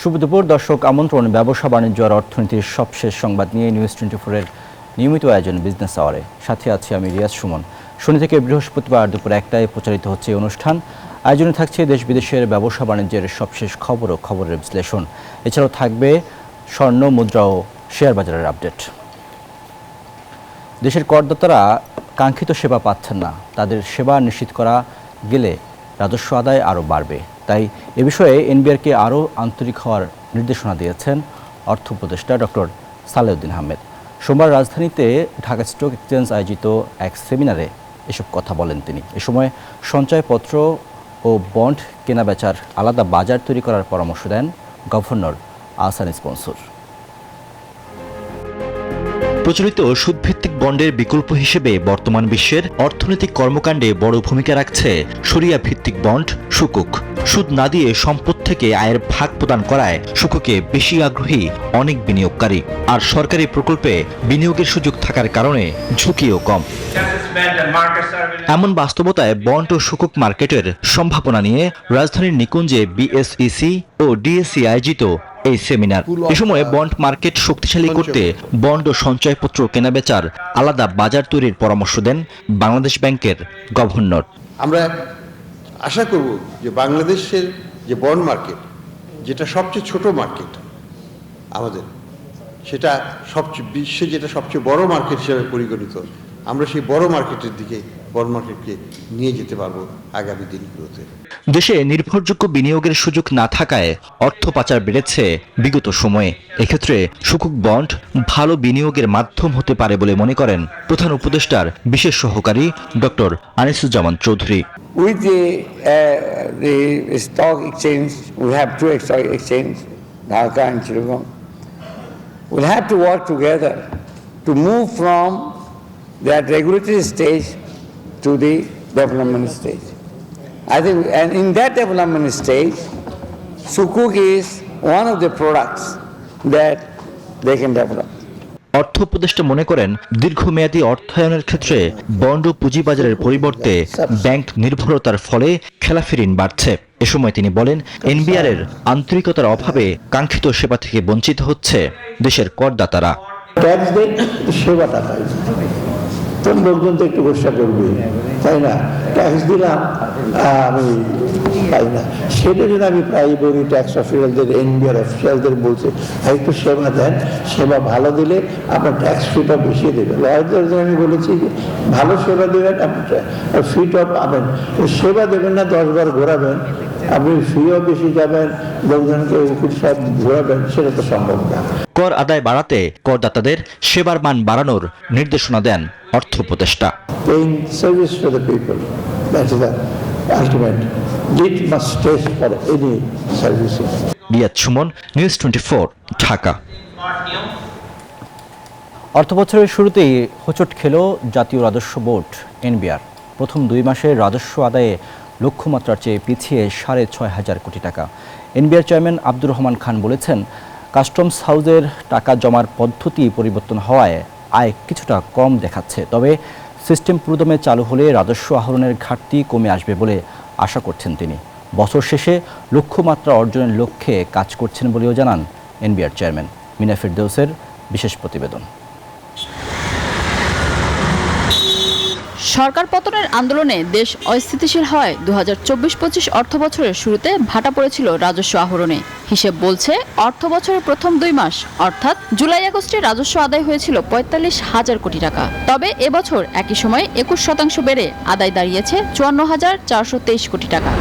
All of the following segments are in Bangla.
শুভ দুপুর দর্শক, আমন্ত্রণ ব্যবসা বাণিজ্য আর অর্থনীতির সবশেষ সংবাদ নিয়ে নিউজ 24 এর নিয়মিত আয়োজন বিজনেস আওয়ারে। সাথে আছি আমি রিয়াজ সুমন। শনি থেকে বৃহস্পতিবার দুপুর 1টায় প্রচারিত হচ্ছে এই অনুষ্ঠান। আয়োজনে থাকছে দেশ বিদেশের ব্যবসা বাণিজ্যের সবশেষ খবর ও খবরের বিশ্লেষণ। এছাড়াও থাকবে স্বর্ণ, মুদ্রা ও শেয়ার বাজারের আপডেট। দেশের করদাতারা কাঙ্ক্ষিত সেবা পাচ্ছেন না, তাদের সেবা নিশ্চিত করা গেলে রাজস্ব আদায় আরও বাড়বে। তাই এ বিষয়ে এনবিআরকে আরও আন্তরিক হওয়ার নির্দেশনা দিয়েছেন অর্থ উপদেষ্টা ডক্টর সালেউদ্দিন আহমেদ। সোমবার রাজধানীতে ঢাকা স্টক এক্সচেঞ্জ আয়োজিত এক সেমিনারে এসব কথা বলেন তিনি। এ সময় সঞ্চয়পত্র ও বন্ড কেনাবেচার আলাদা বাজার তৈরি করার পরামর্শ দেন গভর্নর আহসান স্পন্সর। প্রচলিত সুদভিত্তিক বন্ডের বিকল্প হিসেবে বর্তমান বিশ্বের অর্থনৈতিক কর্মকাণ্ডে বড় ভূমিকা রাখছে শরিয়া ভিত্তিক বন্ড সুকুক। সুদ না দিয়ে সম্পদ থেকে আয়ের ভাগ প্রদান করায় সুকুকে বেশি আগ্রহী অনেক বিনিয়োগকারী। আর সরকারি প্রকল্পে বিনিয়োগের সুযোগ থাকার কারণে ঝুঁকিও কম। এমন বাস্তবতায় বন্ড ও সুকুক মার্কেটের সম্ভাবনা নিয়ে রাজধানীর নিকুঞ্জে বিএসইসি ও ডিএসসি আয়োজিত এই সেমিনার। এ সময় বন্ড মার্কেট শক্তিশালী করতে বন্ড ও সঞ্চয়পত্র কেনাবেচার আলাদা বাজার তৈরির পরামর্শ দেন বাংলাদেশ ব্যাংকের গভর্নর। আমরা আশা করব যে বাংলাদেশের যে বন্ড মার্কেট, যেটা সবচেয়ে ছোট মার্কেট আমাদের, সেটা বিশ্বে যেটা সবচেয়ে বড় মার্কেট হিসেবে পরিগণিত, আমরা সেই বড় মার্কেটের দিকে বন্ড মার্কেটকে নিয়ে যেতে পারবো আগামী দিনগুলোতে। দেশে নির্ভরযোগ্য বিনিয়োগের সুযোগ না থাকায় অর্থ পাচার বেড়েছে বিগত সময়ে। এক্ষেত্রে সুকুক বন্ড ভালো বিনিয়োগের মাধ্যম হতে পারে বলে মনে করেন প্রধান উপদেষ্টার বিশেষ সহকারী doctor Anisuzzaman Chowdhury. With the stock exchange, we have two stock exchange, Dhaka and Chittagong. We'll have to work together to move from that regulatory stage to the development stage. I think, and in that development stage, Sukuk is one of the products that they can develop. অর্থ উপদেষ্টা মনে করেন দীর্ঘমেয়াদী অর্থায়নের ক্ষেত্রে বন্ড ও পুঁজিবাজারের পরিবর্তে ব্যাংক নির্ভরতার ফলে খেলাফি ঋণ বাড়ছে। এ সময় তিনি বলেন, এনবিআর এর আন্তরিকতার অভাবে কাঙ্ক্ষিত সেবা থেকে বঞ্চিত হচ্ছে দেশের করদাতারা। ট্যাক্স দেয়, সেবাটা পাই তো লোকজন তো একটু ব্যবসা করবে, তাই না? ট্যাক্স দিলাম, আমি পাই না। সেটা যদি আমি প্রায় বলি ট্যাক্স অফিসারদের, এনবিআর অফিসারদের বলছে একটু সেবা দেন, সেবা ভালো দিলে আপনার ট্যাক্স ফিটা বেশি দেবে। লয়ারদের আমি বলেছি যে ভালো সেবা দেবেন, আপনার ফিটা পাবেন। সেবা দেবেন না 10 বার ঘোরাবেন, আপনি ফিও বেশি যাবেন, লোকজনকে উকিল সাহেব ঘোরাবেন, সেটা তো সম্ভব না। কর আদায় বাড়াতে করদাতাদের সেবার মান বাড়ানোর নির্দেশনা দেন অর্থ উপদেষ্টা। Paying service to the people, that is the ultimate. It must taste for any services. Riaz Suman, news 24, Dhaka. অর্থবছরের শুরুতেই হোঁচট খেল জাতীয় রাজস্ব বোর্ড এনবিআর। প্রথম 2 মাসে রাজস্ব আদায়ে লক্ষ্যমাত্রার চেয়ে পিছিয়ে 6,500 কোটি টাকা। এনবিআর চেয়ারম্যান আব্দুর রহমান খান বলেছেন, কাস্টমস হাউসের টাকা জমার পদ্ধতি পরিবর্তন হওয়ায় আয় কিছুটা কম দেখাচ্ছে। তবে সিস্টেম পুরোদমে চালু হলে রাজস্ব আহরণের ঘাটতি কমে আসবে বলে আশা করছেন তিনি। বছর শেষে লক্ষ্যমাত্রা অর্জনের লক্ষ্যে কাজ করছেন বলেও জানান এনবিআর চেয়ারম্যান। মিনা ফেরদৌসের বিশেষ প্রতিবেদন। সরকার পতনের আন্দোলনে দেশ অস্থিতিশীল হয় 2024-25 অর্থবছরের শুরুতে ভাটা পড়েছিল রাজস্ব আহরণে। হিসেব বলছে অর্থবছরের প্রথম 2 মাস অর্থাৎ জুলাই-আগস্টে রাজস্ব আদায় হয়েছিল 45,000 কোটি টাকা। তবে এবছর একই সময়ে 21% বেড়ে আদায় দাঁড়িয়েছে 54,423 কোটি টাকা।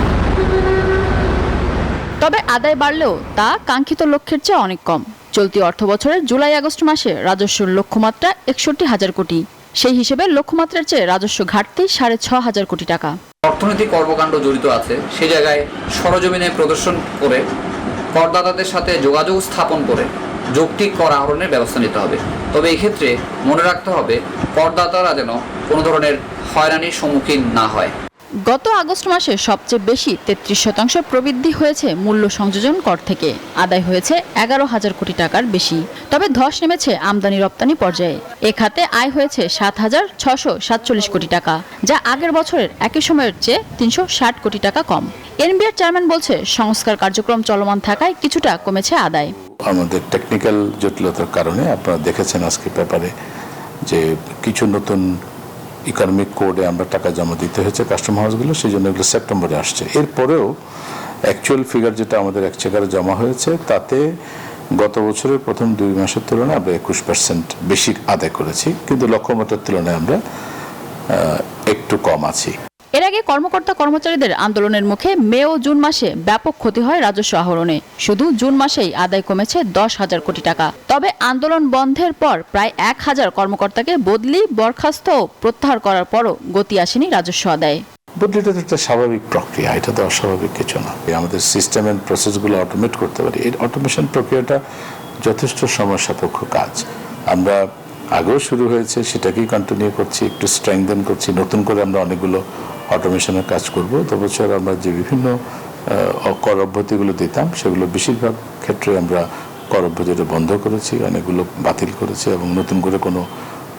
তবে আদায় বাড়লেও তা কাঙ্ক্ষিত লক্ষ্যের চেয়ে অনেক কম। চলতি অর্থবছরের জুলাই-আগস্ট মাসে রাজস্বের লক্ষ্যমাত্রা 61,000 কোটি। সেই হিসেবে লক্ষ্যমাত্রার চেয়ে রাজস্ব ঘাটতি 6,500 কোটি টাকা। অর্থনৈতিক কর্মকাণ্ড জড়িত আছে, সে জায়গায় সরজমিনে প্রদর্শন করে করদাতাদের সাথে যোগাযোগ স্থাপন করে যৌক্তিক কর আহরণের ব্যবস্থা নিতে হবে। তবে এক্ষেত্রে মনে রাখতে হবে করদাতারা যেন কোনো ধরনের হয়রানির সম্মুখীন না হয়। গত আগস্ট মাসে সবচেয়ে বেশি 33% প্রবৃদ্ধি হয়েছে মূল্য সংযোজন কর থেকে। আদায় হয়েছে 11,000 কোটি টাকার বেশি। তবে ধস নেমেছে আমদানি রপ্তানি পর্যায়ে। এ খাতে আয় হয়েছে 7,647 কোটি টাকা, যা আগের বছরের একই সময়ের চেয়ে 360 কোটি টাকা কম। এনবিআর চেয়ারম্যান বলছে, সংস্কার কার্যক্রম চলমান থাকায় কিছুটা কমেছে আদায়। আমাদের টেকনিক্যাল জটিলতার কারণে আপনারা দেখেছেন আজকে পেপারে যে কিছু নতুন ইকোনমিক কোডে আমরা টাকা জমা দিতে হয়েছে কাস্টম হাউসগুলো, সেই জন্য এগুলো সেপ্টেম্বরে আসছে। এরপরেও অ্যাকচুয়াল ফিগার যেটা আমাদের এক্সচেকারে জমা হয়েছে তাতে গত বছরের প্রথম 2 মাসের তুলনায় আমরা 21% বেশি আদায় করেছি, কিন্তু লক্ষ্যমাত্রার তুলনায় আমরা একটু কম আছি। এর আগে কর্মকর্তা কর্মচারীদের আন্দোলনের মুখে মে ও জুন মাসে ব্যাপক ক্ষতি হয় রাজস্ব আহরণে। শুধু জুন মাসেই আদায় কমেছে 10,000 কোটি টাকা। তবে আন্দোলন বন্ধের পর প্রায় 1,000 কর্মকর্তাকে বদলি, বরখাস্ত ও প্রত্যাহার করার পরও গতি আসেনি রাজস্ব আদায়ে। বদলিটা তো একটা স্বাভাবিক প্রক্রিয়া, এটা তো অস্বাভাবিক কিছু না। আমাদের সিস্টেম এন্ড প্রসেসগুলো অটোমেট করতে পারি। এই অটোমেশন প্রক্রিয়াটা যথেষ্ট সময় সাপেক্ষ কাজ। আমরা আগেও শুরু হয়েছে, সেটাকেই কন্টিনিউ করছি, একটু স্ট্রেংথেন করছি। নতুন করে আমরা অনেকগুলো অটোমেশনের কাজ করব। তো বছর আমরা যে বিভিন্ন কর অব্যাহতিগুলো দিতাম সেগুলো বেশিরভাগ ক্ষেত্রে আমরা কর অব্যাহতিটা বন্ধ করেছি, অনেকগুলো বাতিল করেছি এবং নতুন করে কোনো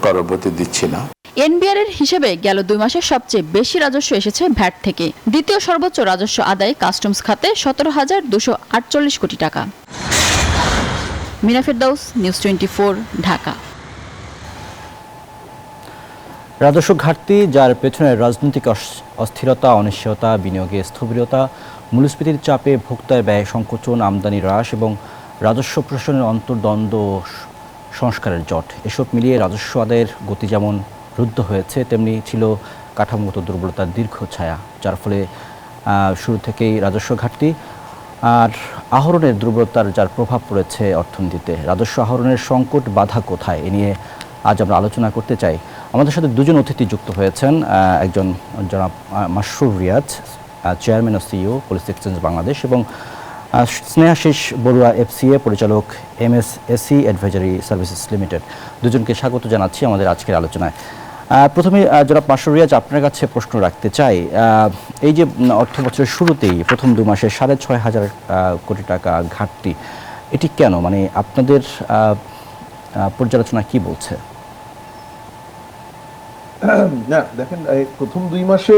কর অব্যাহতি দিচ্ছি না। এনবিআর এর হিসেবে গেল 2 মাসে সবচেয়ে বেশি রাজস্ব এসেছে ভ্যাট থেকে। দ্বিতীয় সর্বোচ্চ রাজস্ব আদায় কাস্টমস খাতে 17,248 কোটি টাকা। মিনা ফেরদাউস, নিউজ 24, ঢাকা। রাজস্ব ঘাটতি, যার পেছনে রাজনৈতিক অস্থিরতা, অনিশ্চয়তা, বিনিয়োগে স্থবিরতা, মূল্যস্ফীতির চাপে ভোক্তার ব্যয় সংকোচন, আমদানি হ্রাস এবং রাজস্ব প্রশাসনের অন্তর্দ্বন্দ্ব ও সংস্কারের জট, এসব মিলিয়ে রাজস্ব আদায়ের গতি যেমন রুদ্ধ হয়েছে, তেমনি ছিল কাঠামোগত দুর্বলতার দীর্ঘ ছায়া, যার ফলে শুরু থেকেই রাজস্ব ঘাটতি আর আহরণের দুর্বলতার যার প্রভাব পড়েছে অর্থনীতিতে। রাজস্ব আহরণের সংকট বাধা কোথায়, এ নিয়ে আজ আমরা আলোচনা করতে চাই। আমাদের সাথে দুজন অতিথি যুক্ত হয়েছেন। একজন জনাব মাসরুর রিয়াজ, চেয়ারম্যান ও সিইও পুলিশ এক্সচেঞ্জ বাংলাদেশ, এবং স্নেহাশিস বড়ুয়া, এফসিএ পরিচালক, এমএসএসি অ্যাডভাইজারি সার্ভিসেস লিমিটেড। দুজনকে স্বাগত জানাচ্ছি আমাদের আজকের আলোচনায়। প্রথমে জনাব মাসরুর রিয়াজ, আপনার কাছে প্রশ্ন রাখতে চাই। এই যে অর্থ বছরের শুরুতেই প্রথম 2 মাসে 6,500 কোটি টাকা ঘাটতি, এটি কেন? মানে আপনাদের পর্যালোচনা কি বলছে? না, দেখেন, প্রথম 2 মাসে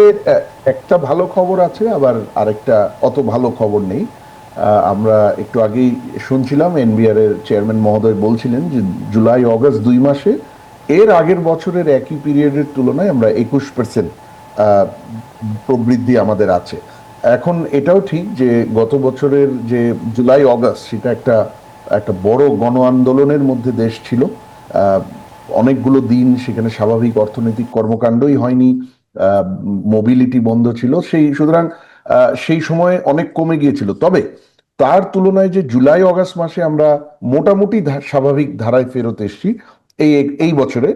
একটা ভালো খবর আছে, আবার আরেকটা অত ভালো খবর নেই। আমরা একটু আগেই শুনছিলাম এনবিআর এর চেয়ারম্যান মহোদয় বলছিলেন যে জুলাই অগাস্ট 2 মাসে এর আগের বছরের একই পিরিয়ডের তুলনায় আমরা 21% প্রবৃদ্ধি আমাদের আছে। এখন এটাও ঠিক যে গত বছরের যে জুলাই অগাস্ট, সেটা একটা বড় গণ আন্দোলনের মধ্যে দেশ ছিল। অনেকগুলো দিন সেখানে স্বাভাবিক অর্থনৈতিক কর্মকাণ্ডই হয়নি, মোবিলিটি বন্ধ ছিল। সুতরাং সেই সময় অনেক কমে গিয়েছিল। তবে তার তুলনায় যে জুলাই অগাস্ট মাসে আমরা মোটামুটি স্বাভাবিক ধারায় ফেরত এসেছি এই বছরে,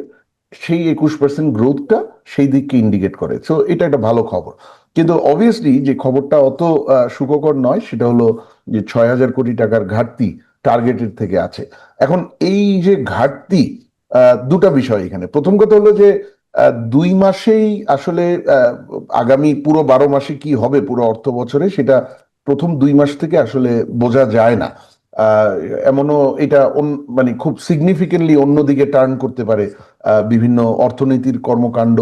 সেই 21% গ্রোথটা সেই দিককে ইন্ডিকেট করে। সো এটা একটা ভালো খবর। কিন্তু অবভিয়াসলি যে খবরটা অত সুখকর নয়, সেটা হলো যে 6,000 কোটি টাকার ঘাটতি টার্গেটের থেকে আছে। এখন এই যে ঘাটতি, দুটা বিষয় এখানে। প্রথম কথা হলো যে 2 মাসেই আসলে আগামী পুরো 12 মাসে কি হবে পুরো অর্থ বছরে, সেটা প্রথম 2 মাস থেকে আসলে বোঝা যায় না। এমনও এটা মানে খুব সিগনিফিকেন্টলি অন্যদিকে টার্ন করতে পারে বিভিন্ন অর্থনীতির কর্মকাণ্ড,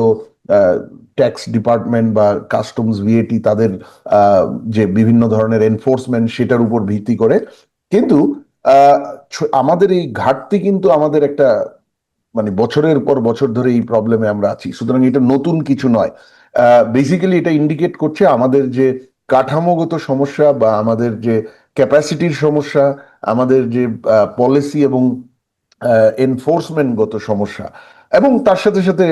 ট্যাক্স ডিপার্টমেন্ট বা কাস্টমস, ভিএটি, তাদের যে বিভিন্ন ধরনের এনফোর্সমেন্ট, সেটার উপর ভিত্তি করে। কিন্তু আমাদের এই ঘাটতি কিন্তু আমাদের একটা মানে বছরের পর বছর ধরে এই প্রবলেমে আমরা আছি। সুতরাং এটা নতুন কিছু নয়। বেসিক্যালি এটা ইন্ডিকেট করছে আমাদের যে কাঠামোগত সমস্যা বা আমাদের যে ক্যাপাসিটির সমস্যা, আমাদের যে পলিসি এবং এনফোর্সমেন্টগত সমস্যা, এবং তার সাথে সাথে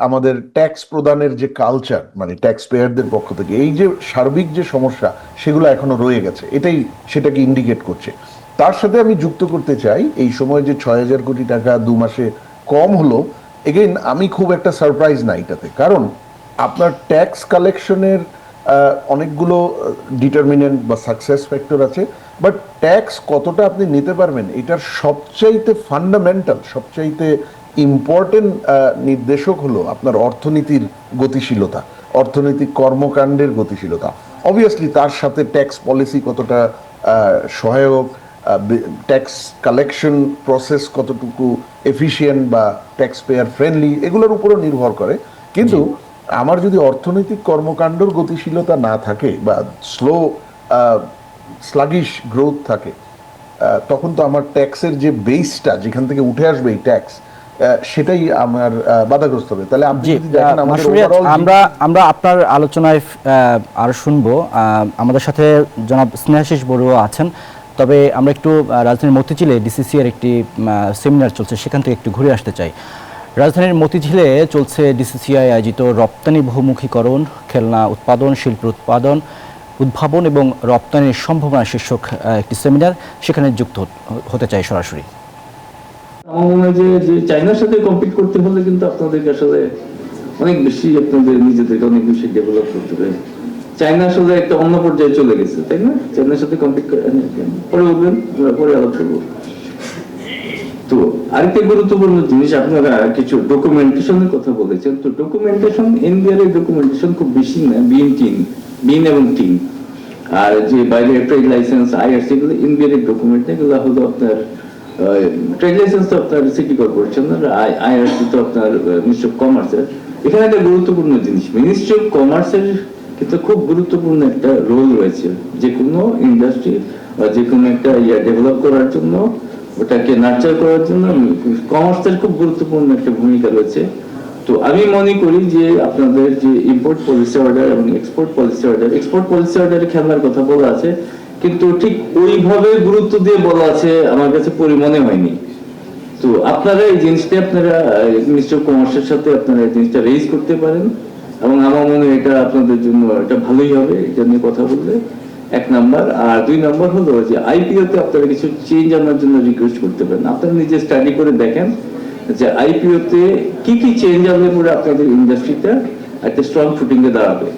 আমাদের ট্যাক্স প্রদানের যে কালচার, মানে ট্যাক্স পেয়ারদের পক্ষ থেকে এই যে সার্বিক যে সমস্যা, সেগুলো এখনো রয়ে গেছে। এটাই সেটাকে ইন্ডিকেট করছে। তার সাথে আমি যুক্ত করতে চাই, এই সময় যে 6,000 কোটি টাকা 2 মাসে কম হলো, এগেইন আমি খুব একটা সারপ্রাইজ না এটাতে। কারণ আপনার ট্যাক্স কালেকশনের অনেকগুলো ডিটারমিনেন্ট বা সাকসেস ফ্যাক্টর আছে, বাট ট্যাক্স কতটা আপনি নিতে পারবেন, এটার সবচাইতে ফান্ডামেন্টাল, সবচাইতে ইম্পর্টেন্ট নির্দেশক হলো আপনার অর্থনীতির গতিশীলতা। অর্থনৈতিক কর্মকাণ্ডের গতিশীলতা। অবভিয়াসলি তার সাথে ট্যাক্স পলিসি কতটা সহায়ক, ট্যাক্স কালেকশন প্রসেস কতটুকু এফিশিয়েন্ট বা ট্যাক্স পেয়ার ফ্রেন্ডলি, এগুলোর উপরও নির্ভর করে। কিন্তু আমার যদি অর্থনৈতিক কর্মকাণ্ডর গতিশীলতা না থাকে বা স্লাগিশ গ্রোথ থাকে, তখন তো আমার ট্যাক্সের যে বেসটা যেখান থেকে উঠে আসবে এই ট্যাক্স, সেটাই আমার বাধাগ্রস্ত হবে। তাহলে আপনি যদি দেখেন আমাদের মাসুরিয়াত, overall আমরা আপনার আলোচনায় আরো শুনবো। আমাদের সাথে জনাব স্নেহাশিস বড়ুয়া আছেন, তবে আমরা একটু রাজধানীর মতিঝিলে ডিসিসি এর একটি সেমিনার চলছে, সেখান থেকে একটু ঘুরে আসতে চাই। রাজধানীর মতিঝিলে চলছে ডিসিসিআই আয়োজিত রপ্তানি বহুমুখীকরণ, খেলনা উৎপাদন, শিল্প উৎপাদন, উদ্ভাবন এবং রপ্তানির সম্ভাবনা শীর্ষক একটি সেমিনার। সেখানে যুক্ত হতে চাই সরাসরি। আমার মনে হয় যে চায়নার সাথে কম্পিট করতে হলে কিন্তু আপনাদেরকে আসলে অনেক বেশি আপনাদের নিজেদেরকে অনেক বেশি ডেভেলপ করতে হবে। চায়না আসলে একটা অন্য পর্যায়ে চলে গেছে, তাই না? চায়নার সাথে কম্পিট করে পরে বলবেন, পরে আলাপ করবো। তো আরেকটা গুরুত্বপূর্ণ জিনিস, আপনারা কিছু ডকুমেন্টেশনের কথা বলেছেন। তো ডকুমেন্টেশন, এনবিআর এর ডকুমেন্টেশন খুব বেশি না, বিন এবং টিন, আর যে বাইরে ট্রেড লাইসেন্স, আইআরসি, এগুলো এনবিআর এর ডকুমেন্ট, এগুলো হলো আপনার ট্রেড লাইসেন্স তো আপনার সিটি কর্পোরেশন, আইআরসি তো আপনার মিনিস্ট্রি অফ কমার্সের। এখানে একটা গুরুত্বপূর্ণ জিনিস, মিনিস্ট্রি অফ কমার্সের কিন্তু খুব গুরুত্বপূর্ণ একটা রোল রয়েছে। যে কোনো ইন্ডাস্ট্রি বা যে কোনো একটা ডেভেলপ করার জন্য, ওটাকে নার্চার করার জন্য কমার্সের খুব গুরুত্বপূর্ণ একটা ভূমিকা রয়েছে। তো আমি মনে করি যে আপনাদের যে ইম্পোর্ট পলিসি অর্ডার এবং এক্সপোর্ট পলিসি অর্ডারে খেলার কথা বলা আছে, কিন্তু ঠিক ওইভাবে গুরুত্ব দিয়ে বলা আছে আমার কাছে মনে হয়নি। তো আপনারা এই জিনিসটা আপনারা মিনিস্টার অফ কমার্সের সাথে আপনারা এই জিনিসটা রেইজ করতে পারেন, এবং আমার মনে হয় এটা আপনাদের জন্য এটা ভালোই হবে এটা নিয়ে কথা বললে, এক নাম্বার। আর দুই নাম্বার হলো যে আইপিওতে আপনারা কিছু চেঞ্জ আনার জন্য রিকোয়েস্ট করতে পারেন। আপনারা নিজে স্টাডি করে দেখেন যে আইপিওতে কি কি চেঞ্জ আনলে পরে আপনাদের ইন্ডাস্ট্রিটা একটা স্ট্রং ফুটিং এ দাঁড়াবে।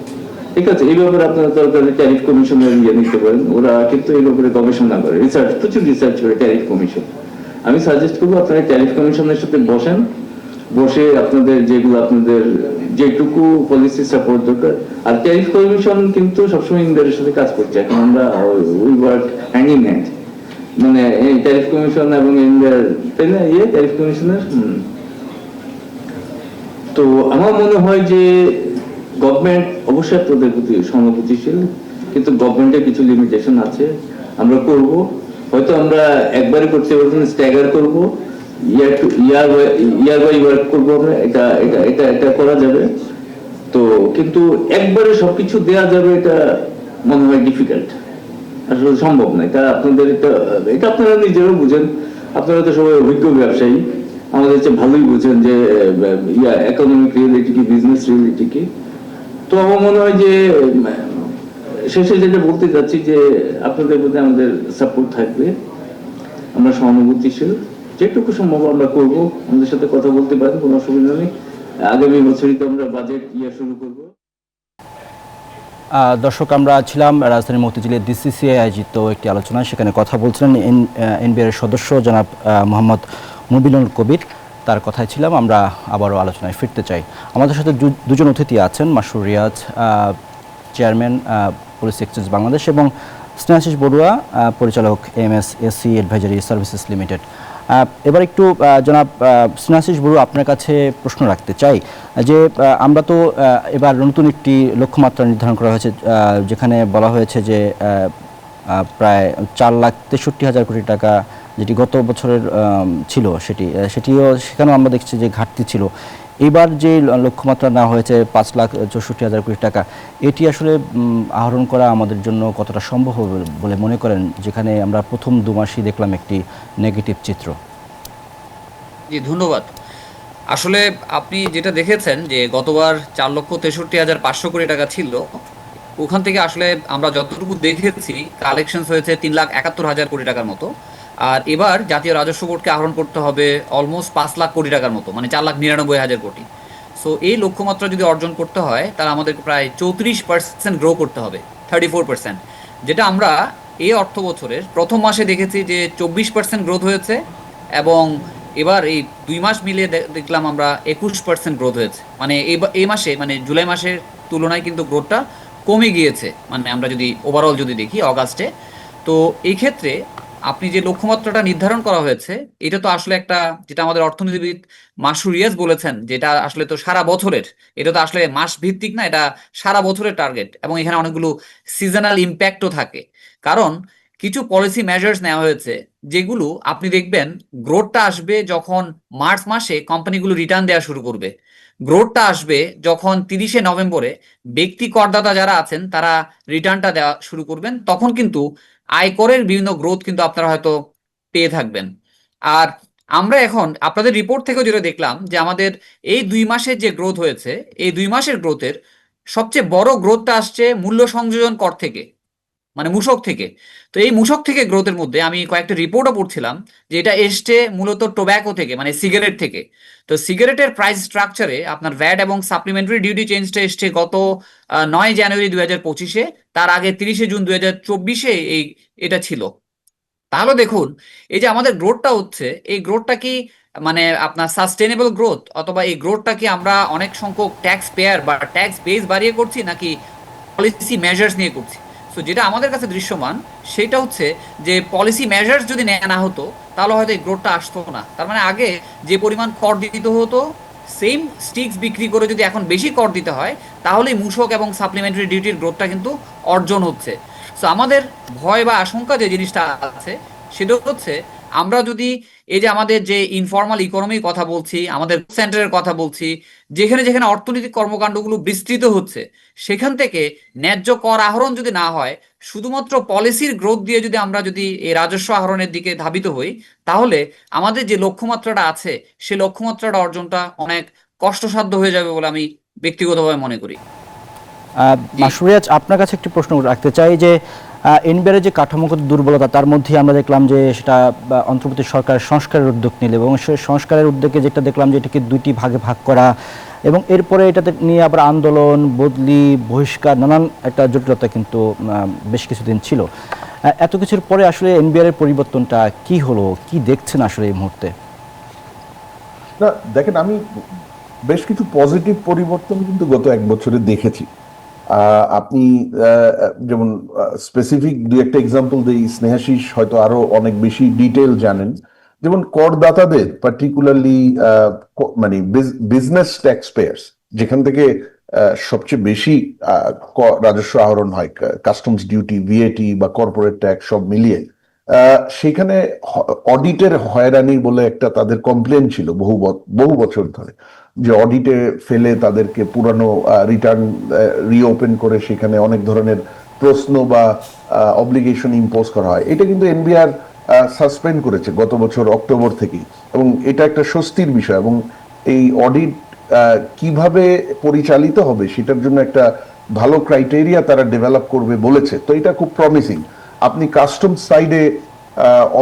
ঠিক আছে, এই ব্যাপারে আপনারা দরকার ট্যারিফ কমিশনের নিতে পারেন, ওরা কিন্তু এই ব্যাপারে গবেষণা করে, প্রচুর রিসার্চ করে ট্যারিফ কমিশন। আমি সাজেস্ট করবো আপনারা ট্যারিফ কমিশনের সাথে বসে আপনাদের যেগুলো আপনাদের যেটুকু পলিসি সাপোর্ট দরকার। আর ট্যারিফ কমিশন কিন্তু সবসময় ইন্ডিয়ার সাথে কাজ করছে, এখন আমরা we work hand in hand, মানে এই ট্যারিফ কমিশন এবং ইন্ডিয়ার, তাই না, ট্যারিফ কমিশনের। তো আমার মনে হয় যে গভর্নমেন্ট অবশ্যই আপনাদের প্রতি সহানুভূতিশীল, কিন্তু গভর্নমেন্টের কিছু লিমিটেশন আছে। আমরা করব, হয়তো আমরা একবারে করতে পারবো না, স্ট্যাগার করবো, ইয়ার বাই ওয়ার্ক করবো আমরা, এটা করা যাবে। তো কিন্তু একবারে সবকিছু দেয়া যাবে এটা মনে হয় ডিফিকাল্ট, আসলে সম্ভব না। এটা আপনাদের এটা আপনারা নিজেরাও বুঝেন, আপনারা তো সবাই অভিজ্ঞ ব্যবসায়ী, আমাদের চেয়ে ভালোই বুঝেন যে ইকোনমিক রিয়েলিটি কি, বিজনেস রিয়েলিটি কি। তো আমার মনে হয় যে শেষে যেটা বলতে চাচ্ছি যে আপনাদের প্রতি আমাদের সাপোর্ট থাকবে, আমরা সহানুভূতিশীল, যেটুকু সম্ভব আমরা করব। আমাদের সাথে কথা বলতে পারেন, কোনো অসুবিধা নেই। আগামী বছরই তো আমরা বাজেট শুরু করব। দর্শক, আমরা ছিলাম রাজধানীর মতিঝিলের ডিসিসিআই আয়োজিত একটি আলোচনা, সেখানে কথা বলছিলেন এনবিআর সদস্য জনাব মোহাম্মদ মুবিনুল কবির, তার কথাই ছিলাম। আমরা আবারও আলোচনায় ফিরতে চাই। আমাদের সাথে দুজন অতিথি আছেন, মাসুরিয়াত, চেয়ারম্যান পুলিশ এক্সচেঞ্জ বাংলাদেশ, এবং স্নেহাশিস বড়ুয়া, পরিচালক MSSC অ্যাডভাইজারি সার্ভিসেস লিমিটেড। এবার একটু জনাব স্নেহাশিস বড়ুয়া, আপনার কাছে প্রশ্ন রাখতে চাই যে আমরা তো এবার নতুন একটি লক্ষ্যমাত্রা নির্ধারণ করা হয়েছে, যেখানে বলা হয়েছে যে প্রায় 4,63,000 কোটি টাকা, যেটি গত বছরের ছিল সেটিও সেখানেও আমরা দেখছি যে ঘাটতি ছিল। এবার যে লক্ষ্যমাত্রা নেওয়া হয়েছে 5,64,000 কোটি টাকা, এটি আসলে আহরণ করা আমাদের জন্য কতটা সম্ভব হবে বলে মনে করেন, যেখানে আমরা প্রথম 2 মাসই দেখলাম একটি নেগেটিভ চিত্র? জি, ধন্যবাদ। আসলে আপনি যেটা দেখেছেন যে গতবার 4,63,500 কোটি টাকা ছিল, ওখান থেকে আসলে আমরা যতটুকু দেখেছি কালেকশন হয়েছে 3,71,000 কোটি টাকার মতো। আর এবার জাতীয় রাজস্ব বোর্ডকে আহরণ করতে হবে অলমোস্ট 5 লাখ কোটি টাকার মতো, মানে 4,99,000 কোটি। সো এই লক্ষ্যমাত্রা যদি অর্জন করতে হয় তাহলে আমাদের প্রায় 34% গ্রো করতে হবে, 34%, যেটা আমরা এই অর্থ বছরের প্রথম মাসে দেখেছি যে 24% গ্রোথ হয়েছে, এবং এবার এই 2 মাস মিলিয়ে দেখলাম আমরা 21% গ্রোথ হয়েছে, মানে এই মাসে মানে জুলাই মাসের তুলনায় কিন্তু গ্রোথটা কমে গিয়েছে, মানে আমরা যদি ওভারঅল যদি দেখি অগাস্টে। তো এই ক্ষেত্রে আপনি যে লক্ষ্যমাত্রাটা নির্ধারণ করা হয়েছে, এটা তো আসলে একটা, যেটা আমাদের অর্থনীতিবিদ মাসুর রিয়াজ বলেছেন, যেটা আসলে তো সারা বছরের, এটা তো আসলে মাস ভিত্তিক না, এটা সারা বছরের টার্গেট, এবং এখানে অনেকগুলো সিজনাল ইম্প্যাক্টও থাকে। কারণ কিছু পলিসি মেজার্স নেওয়া হয়েছে যেগুলো আপনি দেখবেন গ্রোথটা আসবে যখন মার্চ মাসে কোম্পানিগুলো রিটার্ন দেওয়া শুরু করবে, গ্রোথটা আসবে যখন 30শে নভেম্বরে ব্যক্তি করদাতা যারা আছেন তারা রিটার্নটা দেওয়া শুরু করবেন, তখন কিন্তু আয়করের বিভিন্ন গ্রোথ কিন্তু আপনারা হয়তো পেয়ে থাকবেন। আর আমরা এখন আপনাদের রিপোর্ট থেকেও যেটা দেখলাম যে আমাদের এই 2 মাসের যে গ্রোথ হয়েছে, এই 2 মাসের গ্রোথের সবচেয়ে বড় গ্রোথটা আসছে মূল্য সংযোজন কর থেকে, মানে মূসক থেকে। তো এই মূসক থেকে গ্রোথের মধ্যে আমি কয়েকটা রিপোর্টও পড়ছিলাম যে এটা এসছে মূলত টোব্যাকো থেকে, মানে সিগারেট থেকে। তো সিগারেটের প্রাইস স্ট্রাকচারে আপনার ভ্যাট এবং সাপ্লিমেন্টারি ডিউটি চেঞ্জটা এসছে গত 9 জানুয়ারি 2025-এ, তার আগে 30শে জুন 2024-এ এটা ছিল। তাহলে দেখুন এই যে আমাদের গ্রোথটা হচ্ছে, এই গ্রোথটা কি মানে আপনার সাস্টেনেবল গ্রোথ, অথবা এই গ্রোথটা কি আমরা অনেক সংখ্যক ট্যাক্স পেয়ার বা ট্যাক্স বেস বাড়িয়ে করছি, নাকি পলিসি মেজার্স নিয়ে করছি? সো যেটা আমাদের কাছে দৃশ্যমান সেটা হচ্ছে যে পলিসি মেজার্স যদি নেওয়া না হতো তাহলে হয়তো এই গ্রোথটা আসতো না। তার মানে আগে যে পরিমাণ কর দিতে হতো, সেম স্টিক্স বিক্রি করে যদি এখন বেশি কর দিতে হয়, তাহলেই মূসক এবং সাপ্লিমেন্টারি ডিউটির গ্রোথটা কিন্তু অর্জন হচ্ছে। সো আমাদের ভয় বা আশঙ্কা যে জিনিসটা আছে সেটা হচ্ছে, আমরা যদি এই যে আমাদের যে ইনফর্মাল ইকোনমির কথা বলছি, আমাদের সেন্টারের কথা বলছি, যেখানে যেখানে অর্থনৈতিক কর্মকাণ্ডগুলো বিস্তৃত হচ্ছে, সেখান থেকে ন্যায্য কর আহরণ যদি না হয়, শুধুমাত্র পলিসির গ্রোথ দিয়ে যদি আমরা যদি এই রাজস্ব আহরণের দিকে ধাবিত হই, তাহলে আমাদের যে লক্ষ্যমাত্রাটা আছে সেই লক্ষ্যমাত্রাটা অর্জনটা অনেক কষ্টসাধ্য হয়ে যাবে বলে আমি ব্যক্তিগতভাবে মনে করি। মাসুর রিয়াজ, আপনার কাছে একটি প্রশ্ন রাখতে চাই যে এনবিআরের যে কাঠামোগত দুর্বলতা, তার মধ্যে আমরা দেখলাম যে সেটা অন্তর্বর্তী সরকার সংস্কারের উদ্যোগ নিল, এবং সেই সংস্কারের উদ্যোগে যেটা দেখলাম যে এটাকে 2টি ভাগে ভাগ করা, এবং এরপরে এটাতে নিয়ে আবার আন্দোলন, বদলি, বহিষ্কার, নানান একটা জটিলতা কিন্তু বেশ কিছুদিন ছিল। এত কিছুর পরে আসলে এনবিআরের পরিবর্তনটা কি হলো, কি দেখছেন আসলে এই মুহূর্তে? না দেখেন, আমি বেশ কিছু পজিটিভ পরিবর্তন কিন্তু গত 1 বছরে দেখেছি। আপনি যেমন স্পেসিফিক 2-একটা এক্সাম্পল দিই, স্নেহাশিস হয়তো আরো অনেক বেশি ডিটেল জানেন। যেমন করদাতাদের পার্টিকুলারলি মানে বিজনেস ট্যাক্স পেয়ার্স, যেখান থেকে সবচেয়ে বেশি রাজস্ব আহরণ হয়, কাস্টমস ডিউটি, ভিএটি বা কর্পোরেট ট্যাক্স সব মিলিয়ে, সেখানে অডিটের হয়রানি বলে একটা তাদের কমপ্লেন ছিল বহু বছর ধরে, যে অডিটে ফেলে তাদেরকে পুরানো রিটার্ন রিওপেন করে সেখানে অনেক ধরনের প্রশ্ন বা অব্লিগেশন ইম্পোজ করা হয়। এটা কিন্তু এনবিআর সাসপেন্ড করেছে গত বছর অক্টোবর থেকেই, এবং এটা একটা স্বস্তির বিষয়। এবং এই অডিট কিভাবে পরিচালিত হবে সেটার জন্য একটা ভালো ক্রাইটেরিয়া তারা ডেভেলপ করবে বলেছে, তো এটা খুব প্রমিসিং। আপনি কাস্টমস সাইডে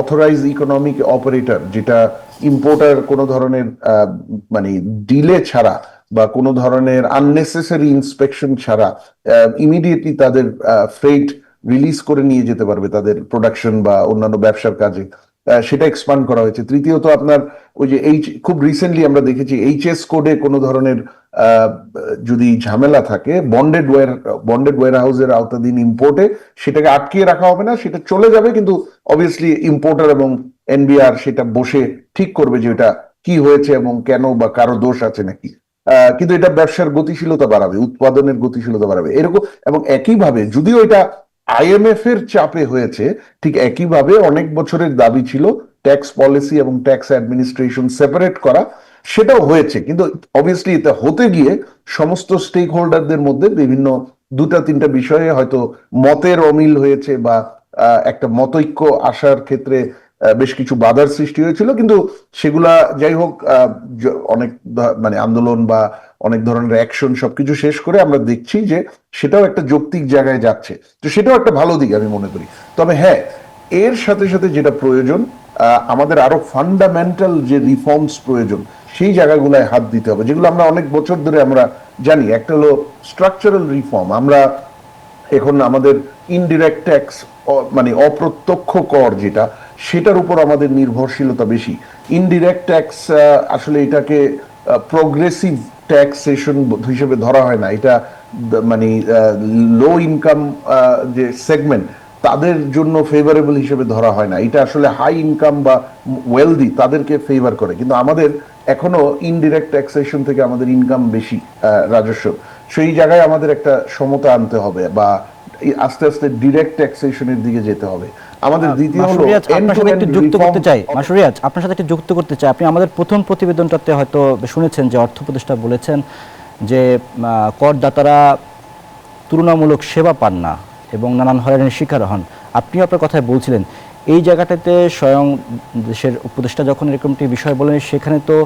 অথরাইজ ইকোনমিক অপারেটর, যেটা ইম্পোর্টার কোনো ধরনের মানে ডিলে ছাড়া বা কোনো ধরনের আননেসেসারি ইন্সপেকশন ছাড়া ইমিডিয়েটলি তাদের ফ্রেট রিলিজ করে নিয়ে যেতে পারবে তাদের প্রোডাকশন বা অন্যান্য ব্যবসার কাজে, সেটা এক্সপান্ড করা হয়েছে। তৃতীয়ত আপনার ওই যে খুব রিসেন্টলি আমরা দেখেছি এইচএস কোডে কোনো ধরনের যদি ঝামেলা থাকে, বন্ডেড ওয়্যার হাউসের আওতাধীন ইম্পোর্টে সেটাকে আটকিয়ে রাখা হবে না, সেটা চলে যাবে, কিন্তু অবভিয়াসলি ইম্পোর্টার এবং এনবিআর সেটা বসে ঠিক করবে যে এটা কি হয়েছে এবং কেন, বা কারো দোষ আছে নাকি। কিন্তু এটা ব্যবসার গতিশীলতা বাড়াবে, উৎপাদনের গতিশীলতা বাড়াবে এরকম। এবং একইভাবে, যদিও এটা আইএমএফ এর চাপে হয়েছে, ঠিক একইভাবে অনেক বছরের দাবি ছিল ট্যাক্স পলিসি এবং ট্যাক্স অ্যাডমিনিস্ট্রেশন সেপারেট করা, সেটাও হয়েছে। কিন্তু অবভিয়াসলি এটা হতে গিয়ে সমস্ত স্টেক হোল্ডারদের মধ্যে বিভিন্ন 2-3টা বিষয়ে হয়তো মতের অমিল হয়েছে, বা একটা মতৈক্য আসার ক্ষেত্রে বেশ কিছু বাধার সৃষ্টি হয়েছিল। কিন্তু সেগুলা যাই হোক, অনেক মানে আন্দোলন বা অনেক ধরনের অ্যাকশন সবকিছু শেষ করে আমরা দেখছি যে সেটাও একটা যৌক্তিক জায়গায় যাচ্ছে, তো সেটাও একটা ভালো দিক আমি মনে করি। তবে হ্যাঁ, এর সাথে সাথে যেটা প্রয়োজন, আমাদের আরো ফান্ডামেন্টাল যে রিফর্মস প্রয়োজন, সেই জায়গাগুলোয় হাত দিতে হবে, যেগুলো আমরা অনেক বছর ধরে আমরা জানি। একটা হলো স্ট্রাকচারাল রিফর্ম। আমরা এখন আমাদের ইনডিরেক্ট ট্যাক্স, মানে অপ্রত্যক্ষ কর যেটা, সেটার উপর আমাদের নির্ভরশীলতা বেশি। ইনডিরেক্ট ট্যাক্স আসলে এটাকে প্রোগ্রেসিভ ট্যাক্সেশন হিসেবে ধরা হয় না, এটা মানে লো ইনকাম যে সেগমেন্ট তাদের জন্য ফেভারেবল হিসেবে ধরা হয় না, এটা আসলে হাই ইনকাম বা ওয়েলদি তাদেরকে ফেভার করে। কিন্তু আমাদের এখনো ইনডিরেক্ট ট্যাক্সেশন থেকে আমাদের ইনকাম বেশি, রাজস্ব, সেই জায়গায় আমাদের একটা সমতা আনতে হবে বা আস্তে আস্তে ডিরেক্ট ট্যাক্সেশনের দিকে যেতে হবে। আমাদের দ্বিতীয় হলো আপনার সাথে একটু যুক্ত করতে চাই, মাসুরিয়াজ আপনার সাথে একটু যুক্ত করতে চাই। আপনি আমাদের প্রথম প্রতিবেদনটাতে হয়তো শুনেছেন যে অর্থ উপদেষ্টা বলেছেন যে করদাতারা তুলনামূলক সেবা পান না এবং নানান হয়রানির শিকার হন। আপনিও আপনার কথায় বলছিলেন এই জায়গাটাতে স্বয়ং দেশের উপদেষ্টা যখন এরকমটি বিষয় বলেন সেখানে তো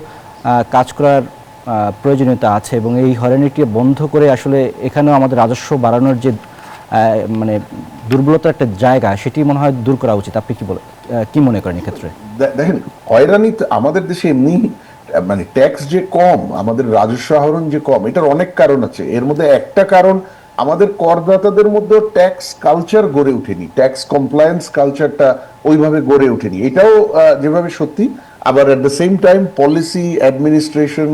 কাজ করার প্রয়োজনীয়তা আছে এবং এই হয়রানিকে বন্ধ করে আসলে এখানেও আমাদের রাজস্ব বাড়ানোর যে মানে দুর্বলতার একটা জায়গা সেটি মনে হয় দূর করা উচিত। আপনি কি মনে করেন এক্ষেত্রে? দেখেন, হয়রানি আমাদের দেশে এমনি মানে ট্যাক্স যে কম, আমাদের রাজস্ব আহরণ যে কম, এটার অনেক কারণ আছে। এর মধ্যে একটা কারণ আমাদের করদাতাদের মধ্যে ট্যাক্স কালচার গড়ে ওঠেনি, ট্যাক্স কমপ্লায়েন্স কালচারটা ওইভাবে গড়ে ওঠেনি, এটাও যেভাবে সত্যি। আবার at the same time policy, administration,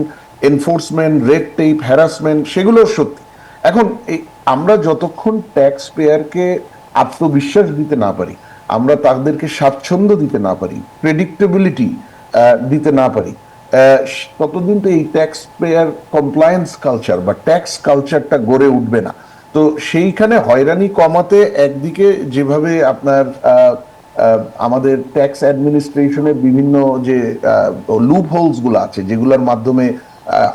enforcement, red tape, harassment সেগুলো সত্যি। এখন আমরা যতক্ষণ ট্যাক্স পেয়ারকে আত্মবিশ্বাস দিতে না পারি, আমরা তাদেরকে স্বাচ্ছন্দ্য দিতে না পারি, প্রেডিক্টেবিলিটি দিতে না পারি, ততদিন তো এই ট্যাক্স পেয়ার কমপ্লায়েন্স কালচার বা ট্যাক্স কালচারটা গড়ে উঠবে না। তো সেইখানে হয়রানি কমাতে একদিকে যেভাবে আপনার আমাদের ট্যাক্স অ্যাডমিনিস্ট্রেশনের বিভিন্ন যে লুপ হোলস গুলো আছে যেগুলোর মাধ্যমে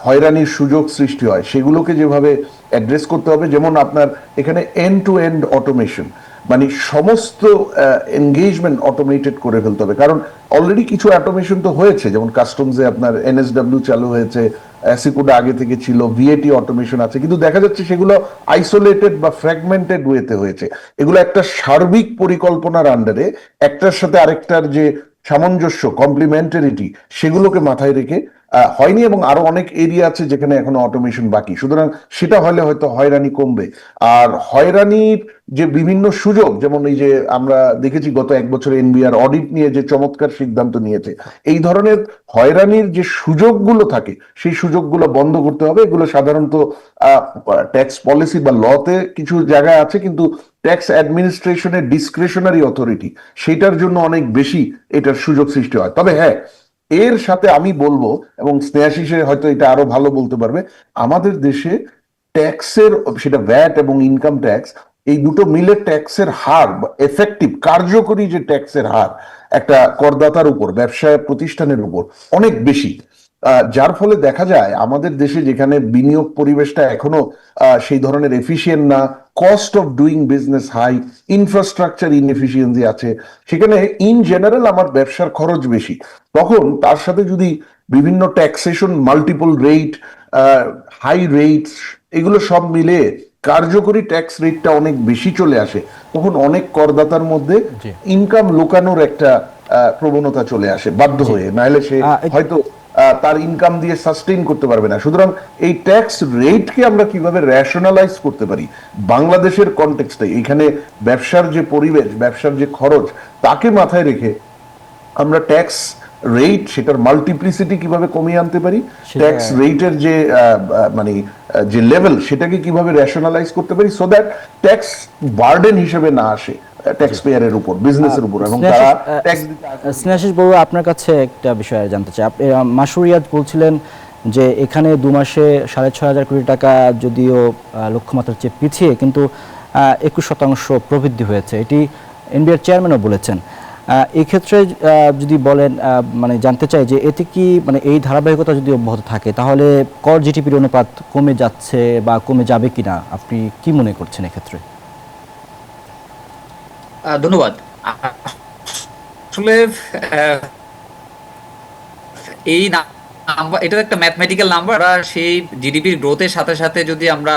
হয়রানির সুযোগ সৃষ্টি হয়, সেগুলোকে যেভাবে অ্যাড্রেস করতে হবে, যেমন আপনার এখানে এন্ড টু এন্ড অটোমেশন, মানে সমস্ত এনগেজমেন্ট অটোমেটেড করে ফেলতে হবে। কারণ অলরেডি কিছু অটোমেশন তো হয়েছে, যেমন কাস্টমসে আপনার এনএসডব্লিউ চালু হয়েছে, সিকুডা আগে থেকে ছিল, ভিএটি অটোমেশন আছে, কিন্তু দেখা যাচ্ছে সেগুলো আইসোলেটেড বা ফ্র্যাগমেন্টেড ওয়েতে হয়েছে। এগুলো একটা সার্বিক পরিকল্পনার আন্ডারে একটার সাথে আরেকটার যে সামঞ্জস্য, কমপ্লিমেন্টারিটি, সেগুলোকে মাথায় রেখে হয়নি, এবং আরো অনেক এরিয়া আছে যেখানে এখনো অটোমেশন বাকি। সুতরাং সেটা হলে হয়তো হয়রানি কমবে। আর হয়রানির যে বিভিন্ন সুযোগ, যেমন এই যে আমরা দেখেছি গত এক বছরে এনবিআর অডিট নিয়ে যে চমৎকার সিদ্ধান্ত নিয়েছে, এই ধরনের হয়রানির যে সুযোগগুলো থাকে সেই সুযোগগুলো বন্ধ করতে হবে। এগুলো সাধারণত ট্যাক্স পলিসি বা লতে কিছু জায়গায় আছে, কিন্তু ট্যাক্স অ্যাডমিনিস্ট্রেশনের ডিসক্রিশনারি অথরিটি সেটার জন্য অনেক বেশি এটার সুযোগ সৃষ্টি হয়। তবে হ্যাঁ, এর সাথে আমি বলবো, এবং স্নেহাশিসে হয়তো এটা আরো ভালো বলতে পারবে, আমাদের দেশে ট্যাক্সের, সেটা ভ্যাট এবং ইনকাম ট্যাক্স, এই দুটো মিলে ট্যাক্সের হার, এফেক্টিভ কার্যকরী যে ট্যাক্সের হার একটা করদাতার উপর, ব্যবসা প্রতিষ্ঠানের উপর অনেক বেশি। যার ফলে দেখা যায় আমাদের দেশে যেখানে বিনিয়োগ পরিবেশটা এখনো সেই ধরনের এফিসিয়েন্ট না, cost of doing business high, infrastructure inefficiency আছে, সেখানে ইন জেনারেল আমার ব্যবসার খরচ বেশি। তখন তার সাথে যদি বিভিন্ন taxation, multiple rate, high rates, এগুলো সব মিলে কার্যকরী ট্যাক্স রেটটা অনেক বেশি চলে আসে, তখন অনেক করদাতার মধ্যে ইনকাম লুকানোর একটা প্রবণতা চলে আসে বাধ্য হয়ে, নাহলে সে হয়তো তার ইনকাম দিয়ে সাস্টেইন করতে পারবে না। সুতরাং এই ট্যাক্স রেটকে আমরা কিভাবে রেশনালাইজ করতে পারি বাংলাদেশের কনটেক্সটে, এখানে ব্যবসার যে পরিবেশ, ব্যবসার যে খরচ, তাকে মাথায় রেখে আমরা ট্যাক্স রেট, সেটার মাল্টিপ্লিসিটি কিভাবে কমিয়ে আনতে পারি, ট্যাক্স রেটের যে মানে যে লেভেল, সেটাকে কিভাবে রেশনালাইজ করতে পারি, সো দ্যাট ট্যাক্স বার্ডেন হিসেবে না আসে ট্যাক্স পেয়ারের উপর, বিজনেসের উপর, এবং তারা ট্যাক্স দিতে। স্নেহাশিস বাবু, আপনার কাছে একটা বিষয় জানতে চাই। মাসুরিয়াদ বলছিলেন যে এখানে 2 মাসে 6,500 কোটি টাকা যদিও লক্ষ্যমাত্রার চেয়ে পিছিয়ে, কিন্তু 21% প্রবৃদ্ধি হয়েছে, এটি এনবিআর চেয়ারম্যানও বলেছেন। এই ক্ষেত্রে যদি বলেন, মানে জানতে চাই যে এতে কি মানে এই ধারাবাহিকতা যদি অব্যাহত থাকে তাহলে কর জিডিপির অনুপাত কমে যাচ্ছে বা কমে যাবে কিনা, আপনি কি মনে করছেন এক্ষেত্রে? ধন্যবাদ। আসলে এই নাম্বার, এটা একটা ম্যাথমেটিক্যাল নাম্বার। সেই জিডিপির গ্রোথের সাথে সাথে যদি আমরা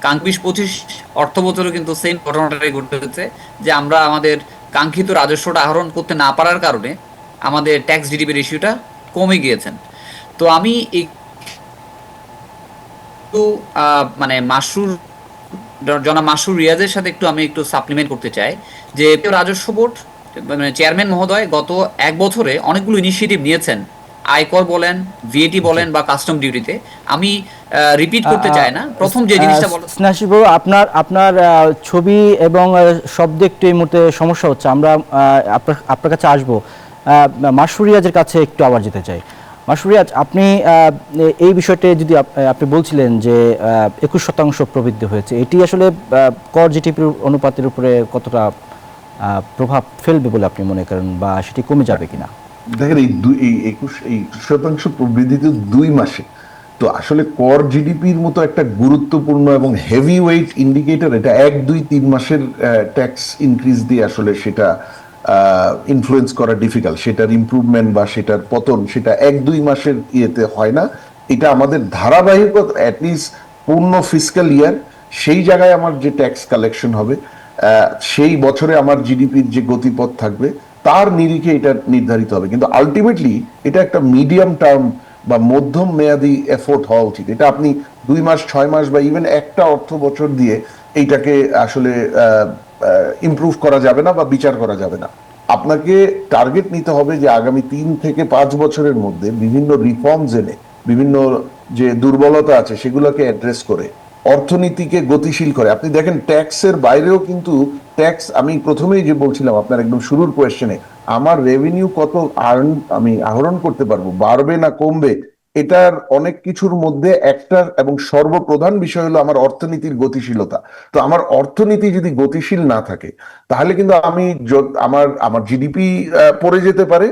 কাঙ্ক্ষিত 25 অর্থ বছরও কিন্তু সেম ঘটনাটাই ঘটেছে, যে আমরা আমাদের কাঙ্ক্ষিত রাজস্বটা আহরণ করতে না পারার কারণে আমাদের ট্যাক্স জিডিপি রেশিওটা কমে গিয়েছেন। তো আমি একটু মানে জনাব মাসুর রিয়াজের সাথে আমি একটু সাপ্লিমেন্ট করতে চাই যে রাজস্ব বোর্ড মানে চেয়ারম্যান মহোদয় গত 1 বছরে অনেকগুলো ইনিশিয়েটিভ নিয়েছেন, আয়কর বলেন, ভিএটি বলেন বা কাস্টম ডিউটিতে। আমি রিপিট করতে চাই না, প্রথম যে জিনিসটা বলো। স্নেহাশিস বাবু, আপনার আপনার ছবি এবং শব্দ একটু এই মুহূর্তে সমস্যা হচ্ছে। আমরা আপনার কাছে আসবো। মাসুর রিয়াজের কাছে একটু আবার যেতে চাই। মাসুর রিয়াজ, আপনি এই বিষয়টি যদি আপনি বলছিলেন যে 21% প্রবৃদ্ধি হয়েছে, এটি আসলে কর জিডিপির অনুপাতের উপরে কতটা প্রভাব ফেলবে বলে আপনি মনে করেন, বা সেটি কমে যাবে কিনা? দেখেন, এই 21% প্রবৃদ্ধি তো 2 মাসে। তো আসলে কর জিডিপির মতো একটা গুরুত্বপূর্ণ এবং হেভি ওয়েট ইন্ডিকেটর, এটা 1, 2, 3 মাসের ট্যাক্স ইনক্রিজ দিয়ে আসলে সেটা ইনফ্লুয়েন্স করা ডিফিকাল্ট। সেটার ইমপ্রুভমেন্ট বা সেটার পতন সেটা 1-2 মাসের ইয়েতে হয় না। এটা আমাদের ধারাবাহিকতা, অ্যাটলিস্ট পূর্ণ ফিসক্যাল ইয়ার, সেই জায়গায় আমার যে ট্যাক্স কালেকশন হবে, সেই বছরে আমার জিডিপির যে গতিপথ থাকবে তার নিরিখে এটা নির্ধারিত হবে। কিন্তু আলটিমেটলি এটা একটা মিডিয়াম টার্ম বা মধ্যম মেয়াদী এফোর্ট হওয়া উচিত। এটা আপনি 2 মাস, 6 মাস বা ইভেন একটা অর্থ বছর দিয়ে এইটাকে আসলে ইমপ্রুভ করা যাবে না বা বিচার করা যাবে না। আপনাকে টার্গেট নিতে হবে যে আগামী 3 থেকে 5 বছরের মধ্যে বিভিন্ন রিফর্মস এনে বিভিন্ন যে দুর্বলতা আছে সেগুলোকে অ্যাড্রেস করে অর্থনীতিকে গতিশীল করে। আপনি দেখেন ট্যাক্সের বাইরেও কিন্তু ট্যাক্স, আমি প্রথমেই যে বলছিলাম আপনার একদম শুরুর কোয়েশ্চেনে, আমার রেভিনিউ কত আমি আহরণ করতে পারবো, বাড়বে না কমবে, এটার অনেক কিছুর মধ্যে একটা এবং সর্বপ্রধান বিষয় হলো আমার অর্থনীতির গতিশীলতা। তো আমার অর্থনীতি যদি গতিশীল না থাকে তাহলে কিন্তু আমি আমার জিডিপি পড়ে যেতে পারে,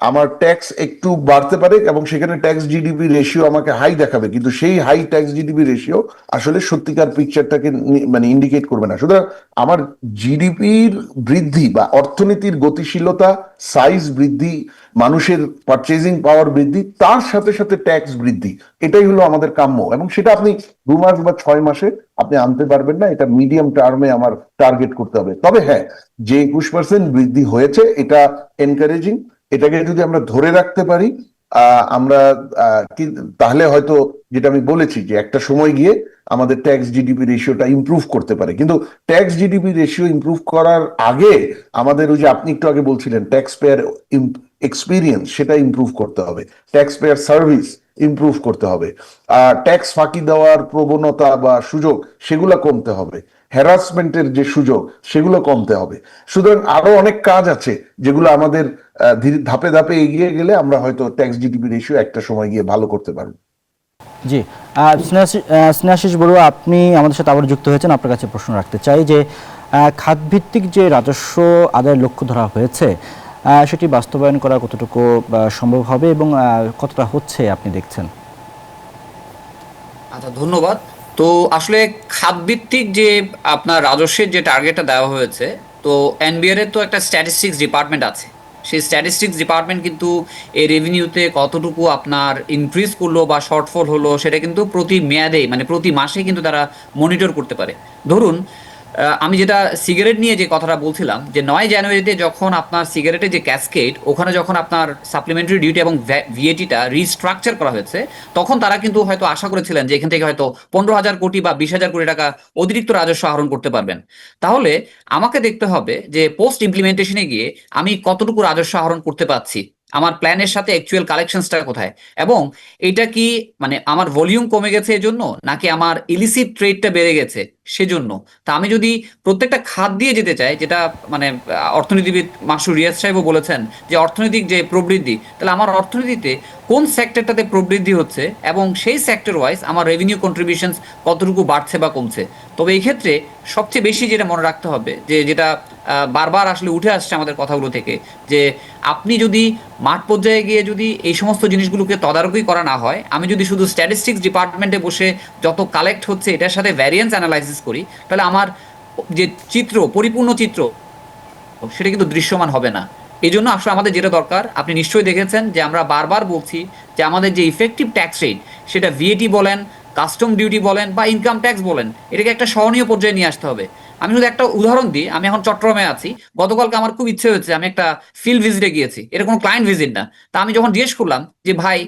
আমার ট্যাক্স একটু বাড়তে পারে এবং সেখানে ট্যাক্স জিডিপি রেশিও আমাকে হাই দেখাবে, কিন্তু সেই হাই ট্যাক্স জিডিপি রেশিও আসলে সত্যিকার পিকচারটাকে মানে ইন্ডিকেট করবে না। সুতরাং আমার জিডিপির বৃদ্ধি বা অর্থনীতির গতিশীলতা, সাইজ বৃদ্ধি, মানুষের পারচেজিং পাওয়ার বৃদ্ধি, তার সাথে সাথে ট্যাক্স বৃদ্ধি, এটাই হলো আমাদের কাম্য। এবং সেটা আপনি 2 মাস বা 6 মাসে আপনি আনতে পারবেন না, এটা মিডিয়াম টার্মে আমার টার্গেট করতে হবে। তবে হ্যাঁ, যে 21% বৃদ্ধি হয়েছে এটা এনকারেজিং। এটাকে যদি আমরা ধরে রাখতে পারি আমরা তাহলে হয়তো, যেটা আমি বলেছি, যে একটা সময় গিয়ে আমাদের ট্যাক্স জিডিপি রেশিওটা ইমপ্রুভ করতে পারে। কিন্তু ট্যাক্স জিডিপি রেশিও ইমপ্রুভ করার আগে আমাদের ওই যে আপনি একটু আগে বলছিলেন ট্যাক্স পেয়ার এক্সপিরিয়েন্স, সেটা ইমপ্রুভ করতে হবে, ট্যাক্স পেয়ার সার্ভিস ইমপ্রুভ করতে হবে, ট্যাক্স ফাঁকি দেওয়ার প্রবণতা বা সুযোগ সেগুলো কমতে হবে, হ্যারাসমেন্টের যে সুযোগ সেগুলো কমতে হবে। সুতরাং আরো অনেক কাজ আছে যেগুলো আমাদের ধাপে ধাপে এগিয়ে গেলে আমরা হয়তো ট্যাক্স জিডিপি রেশিও একটা সময় গিয়ে ভালো করতে পারবো। জি, স্নেহাশিস বড়ুয়া, আপনি আমাদের সাথে আবার যুক্ত হয়েছেন। আপনার কাছে প্রশ্ন রাখতে চাই যে খাতভিত্তিক যে রাজস্ব আদায়ের লক্ষ্য ধরা হয়েছে, সেটি বাস্তবায়ন করা কতটুকু সম্ভব হবে এবং কতটা হচ্ছে আপনি দেখছেন? আচ্ছা, ধন্যবাদ। তো আসলে খাতভিত্তিক যে আপনার রাজস্বের যে টার্গেটটা দেওয়া হয়েছে, তো এনবিআর এর তো একটা স্ট্যাটিস্টিক্স ডিপার্টমেন্ট আছে। সেই স্ট্যাটিস্টিক্স ডিপার্টমেন্ট কিন্তু এই রেভিনিউতে কতটুকু আপনার ইনক্রিজ করলো বা শর্টফল হলো সেটা কিন্তু প্রতি মেয়াদে মানে প্রতি মাসে কিন্তু তারা মনিটর করতে পারে। ধরুন আমি যেটা সিগারেট নিয়ে যে কথাটা বলছিলাম, যে 9 জানুয়ারিতে যখন আপনার সিগারেটের যে ক্যাসকেড, ওখানে যখন আপনার সাপ্লিমেন্টারি ডিউটি এবং ভিএটিটা রিস্ট্রাকচার করা হয়েছে, তখন তারা কিন্তু হয়তো আশা করেছিলেন যে এখান থেকে হয়তো 15,000 কোটি বা 20,000 কোটি টাকা অতিরিক্ত রাজস্ব আহরণ করতে পারবেন। তাহলে আমাকে দেখতে হবে যে পোস্ট ইমপ্লিমেন্টেশনে গিয়ে আমি কতটুকু রাজস্ব আহরণ করতে পারছি, আমার প্ল্যানের সাথে অ্যাকচুয়াল কালেকশনসটা কোথায়, এবং এটা কি মানে আমার ভলিউম কমে গেছে এজন্য, নাকি আমার ইলিসিট ট্রেডটা বেড়ে গেছে সেজন্য। তা আমি যদি প্রত্যেকটা খাত দিয়ে যেতে চাই, যেটা মানে অর্থনীতিবিদ মাসুর রিয়াজ সাহেবও বলেছেন যে অর্থনৈতিক যে প্রবৃদ্ধি, তাহলে আমার অর্থনীতিতে কোন সেক্টরটাতে প্রবৃদ্ধি হচ্ছে এবং সেই সেক্টর ওয়াইজ আমার রেভিনিউ কন্ট্রিবিউশনস কতটুকু বাড়ছে বা কমছে। তবে এই ক্ষেত্রে সবচেয়ে বেশি যেটা মনে রাখতে হবে, যে যেটা বারবার আসলে উঠে আসছে আমাদের কথাগুলো থেকে, যে আপনি যদি মাঠ পর্যায়ে গিয়ে যদি এই সমস্ত জিনিসগুলোকে তদারকি করা না হয়, আমি যদি শুধু স্ট্যাটিস্টিক্স ডিপার্টমেন্টে বসে যত কালেক্ট হচ্ছে এটার সাথে ভ্যারিয়েন্স অ্যানালাইসিস করি, তাহলে আমার যে চিত্র, পরিপূর্ণ চিত্র, সেটা কিন্তু দৃশ্যমান হবে না। এই জন্য আসলে আমাদের যেটা দরকার, আপনি নিশ্চয়ই দেখেছেন যে আমরা বারবার বলছি যে আমাদের যে ইফেক্টিভ ট্যাক্স রেট, সেটা ভিএটি বলেন, কাস্টম ডিউটি বলেন বা ইনকাম ট্যাক্স বলেন, এটাকে একটা সহনীয় পর্যায়ে নিয়ে আসতে হবে। আমি শুধু একটা উদাহরণ দিই, আমি এখন চট্টগ্রামে আছি, গতকালকে আমার খুব ইচ্ছে হয়েছে, আমি একটা ফিল্ড ভিজিটে গিয়েছি, এটা কোনো ক্লায়েন্ট ভিজিট না। তা আমি যখন জিজ্ঞেস করলাম যে ভাই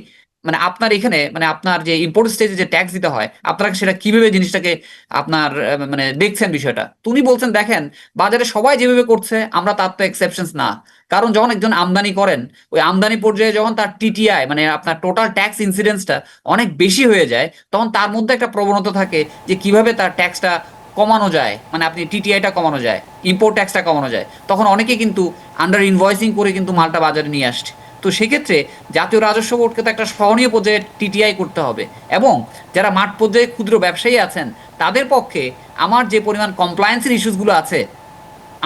মানে আপনার এখানে মানে আপনার যে ইম্পোর্ট স্টেজে যে ট্যাক্স দিতে হয় আপনারা সেটা কিভাবে জিনিসটাকে আপনার মানে দেখছেন বিষয়টা? উনি বলছেন দেখেন বাজারে সবাই যেভাবে করছে আমরা তার তো এক্সেপশনস না। কারণ যখন একজন আমদানি করেন ওই আমদানি পর্যায়ে যখন তার টিটিআই মানে আপনার টোটাল ট্যাক্স ইনসিডেন্সটা অনেক বেশি হয়ে যায় তখন তার মধ্যে একটা প্রবণতা থাকে যে কিভাবে তার ট্যাক্সটা কমানো যায়, মানে আপনি টিটিআইটা কমানো যায়, ইম্পোর্ট ট্যাক্সটা কমানো যায়। তখন অনেকে কিন্তু আন্ডার ইনভয়েসিং করে কিন্তু মালটা বাজারে নিয়ে আসছে। তো সেক্ষেত্রে জাতীয় রাজস্ব বোর্ডকে তো একটা সহনীয় পর্যায়ে টিটিআই করতে হবে এবং যারা মাঠ পর্যায়ে ক্ষুদ্র ব্যবসায়ী আছেন তাদের পক্ষে আমার যে পরিমাণ কমপ্লায়েন্সের ইস্যুসগুলো আছে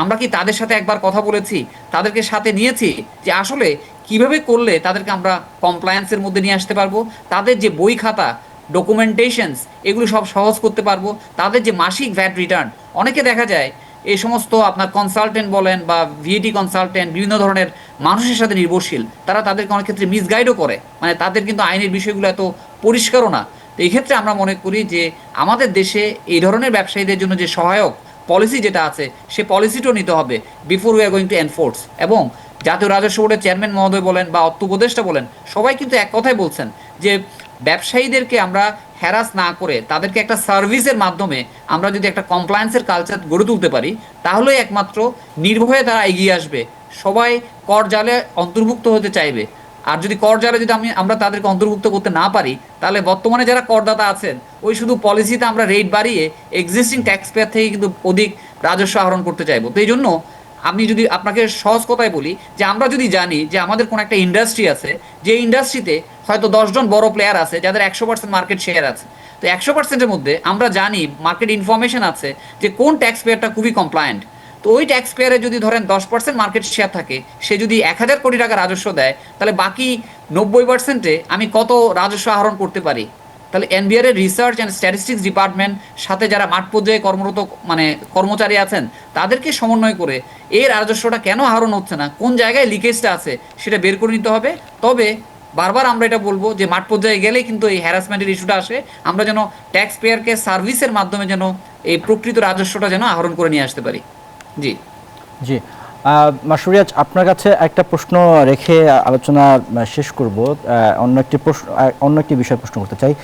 আমরা কি তাদের সাথে একবার কথা বলেছি, তাদেরকে সাথে নিয়েছি যে আসলে কিভাবে করলে তাদেরকে আমরা কমপ্লায়েন্সের মধ্যে নিয়ে আসতে পারবো, তাদের যে বই খাতা ডকুমেন্টেশনস এগুলো সব সহজ করতে পারবো, তাদের যে মাসিক ভ্যাট রিটার্ন অনেকে দেখা যায় এই সমস্ত আপনার কনসালটেন্ট বলেন বা ভিএটি কনসালটেন্ট বিভিন্ন ধরনের মানুষের সাথে নির্ভরশীল, তারা তাদেরকে অনেক ক্ষেত্রে মিসগাইডও করে, মানে তাদের কিন্তু আইনের বিষয়গুলো এত পরিষ্কারও না। তো এই ক্ষেত্রে আমরা মনে করি যে আমাদের দেশে এই ধরনের ব্যবসায়ীদের জন্য যে সহায়ক পলিসি যেটা আছে সে পলিসিটাও নিতে হবে before we are going to enforce. এবং জাতীয় রাজস্ব বোর্ডের চেয়ারম্যান মহোদয় বলেন বা অর্থ উপদেষ্টা বলেন সবাই কিন্তু এক কথাই বলছেন যে ব্যবসায়ীদেরকে আমরা হ্যারাস না করে তাদেরকে একটা সার্ভিসের মাধ্যমে আমরা যদি একটা কমপ্লায়েন্সের কালচার গড়ে তুলতে পারি তাহলেই একমাত্র নির্ভয়ে তারা এগিয়ে আসবে, সবাই কর জালে অন্তর্ভুক্ত হতে চাইবে। আর যদি কর জালে যদি আমরা তাদেরকে অন্তর্ভুক্ত করতে না পারি তাহলে বর্তমানে যারা করদাতা আছেন ওই শুধু পলিসিতে আমরা রেট বাড়িয়ে এক্সিস্টিং ট্যাক্স পেয়ার থেকে কিন্তু অধিক রাজস্ব আহরণ করতে চাইবো। তো এই জন্য আমি যদি আপনাকে সহজ কথায় বলি যে আমরা যদি জানি যে আমাদের কোনো একটা ইন্ডাস্ট্রি আছে যে ইন্ডাস্ট্রিতে হয়তো 10 জন বড় প্লেয়ার আছে যাদের 100% মার্কেট শেয়ার আছে, তো 100%-এর মধ্যে আমরা জানি মার্কেট ইনফরমেশন আছে যে কোন ট্যাক্স পেয়ারটা খুবই কমপ্লায়েন্ট। তো ওই ট্যাক্স পেয়ারে যদি ধরেন 10% মার্কেট শেয়ার থাকে সে যদি 1000 কোটি টাকা রাজস্ব দেয় তাহলে বাকি 90%-এ আমি কত রাজস্ব আহরণ করতে পারি। তাহলে এনবিআর এর রিসার্চ অ্যান্ড স্ট্যাটিস্টিক্স ডিপার্টমেন্ট সাথে যারা মাঠ পর্যায়ে কর্মরত মানে কর্মচারী আছেন তাদেরকে সমন্বয় করে এর রাজস্বটা কেন আহরণ হচ্ছে না, কোন জায়গায় লিকেজটা আছে সেটা বের করে নিতে হবে। তবে বারবার আমরা এটা বলবো যে মাঠ পর্যায়ে গেলেই কিন্তু এই হ্যারাসমেন্টের ইস্যুটা আসে, আমরা যেন ট্যাক্স পেয়ারকে সার্ভিসের মাধ্যমে যেন এই প্রকৃত রাজস্বটা যেন আহরণ করে নিয়ে আসতে পারি। জি জি, মাসুরিয়াজ আপনার কাছে একটা প্রশ্ন রেখে আলোচনা শেষ করব। অন্য একটি বিষয় প্রশ্ন করতে চাই।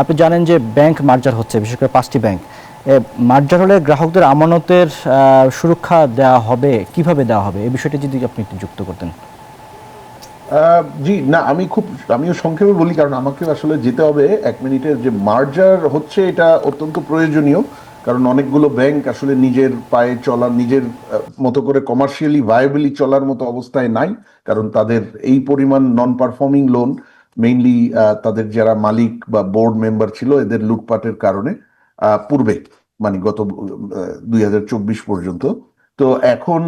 আপনি জানেন যে ব্যাংক মার্জার হচ্ছে, বিশেষ করে 5টি ব্যাংক মার্জার হলে গ্রাহকদের আমানতের সুরক্ষা দেওয়া হবে, কিভাবে দেওয়া হবে এই বিষয়টি যদি আপনি একটু যুক্ত করতেন। জি না, আমিও সংক্ষেপে বলি কারণ আমাকে আসলে যেতে হবে 1 মিনিটের। যে মার্জার হচ্ছে এটা অত্যন্ত প্রয়োজনীয় কারণ অনেকগুলো ব্যাংক আসলে নিজের পায়ে চলার, নিজের মতো করে কমার্শিয়ালি ভায়াবলি চলার মতো অবস্থায় নাই, কারণ তাদের এই পরিমাণ নন পারফর্মিং লোন মেইনলি তাদের যারা মালিক বা বোর্ড মেম্বার ছিল এদের লুটপাটের কারণে পূর্বে মানে গত 2024 পর্যন্ত। তো এখন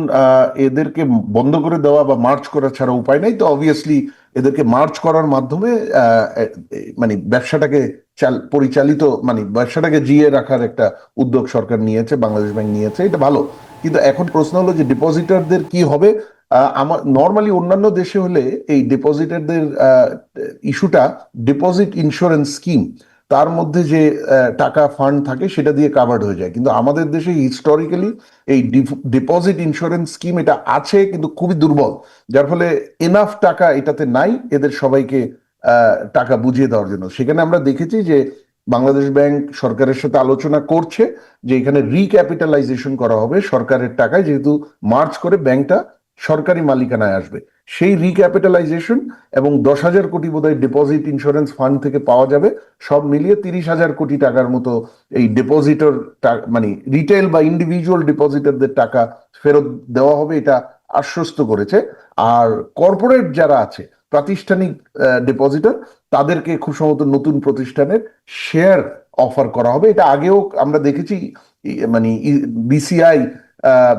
এদেরকে বন্ধ করে দেওয়া বা মার্চ করা ছাড়া উপায় নাই। তো অবভিয়াসলি এদেরকে মার্চ করার মাধ্যমে মানে ব্যবসাটাকে পরিচালিত মানে ব্যবসাটাকে জিয়ে রাখার একটা উদ্যোগ সরকার নিয়েছে, বাংলাদেশ ব্যাংক নিয়েছে, এটা ভালো। কিন্তু এখন প্রশ্ন হলো যে ডিপোজিটরদের কি হবে। আমার নর্মালি অন্যান্য দেশে হলে এই ডিপোজিটরদের ইস্যুটা ডিপোজিট ইন্স্যুরেন্স স্কিম, তার মধ্যে যে টাকা ফান্ড থাকে সেটা দিয়ে কাভার্ড হয়ে যায়। কিন্তু আমাদের দেশে হিস্টোরিক্যালি এই ডিপোজিট ইন্স্যুরেন্স স্কিম এটা আছে কিন্তু খুবই দুর্বল, যার ফলে এনাফ টাকা এটাতে নাই এদের সবাইকে টাকা বুঝিয়ে দেওয়ার জন্য। সেখানে আমরা দেখেছি যে বাংলাদেশ ব্যাংক সরকারের সাথে আলোচনা করছে যে এখানে রিক্যাপিটালাইজেশন করা হবে সরকারের টাকায়, যেহেতু মার্চ করে ব্যাংকটা সরকারি মালিকানায় আসবে। সেই রিক্যাপিটালাইজেশন এবং 10,000 কোটি বোধহয় ডিপোজিট ইন্স্যুরেন্স ফান্ড থেকে পাওয়া যাবে, সব মিলিয়ে 30,000 কোটি টাকার মতো এই ডিপোজিটর মানে রিটেল বা ইন্ডিভিজুয়াল ডিপোজিটরদের টাকা ফেরত দেওয়া হবে, এটা আশ্বস্ত করেছে। আর কর্পোরেট যারা আছে প্রাতিষ্ঠানিক ডিপোজিটর তাদেরকে খুব সম্ভবত নতুন প্রতিষ্ঠানের শেয়ার অফার করা হবে। এটা আগেও আমরা দেখেছি, মানে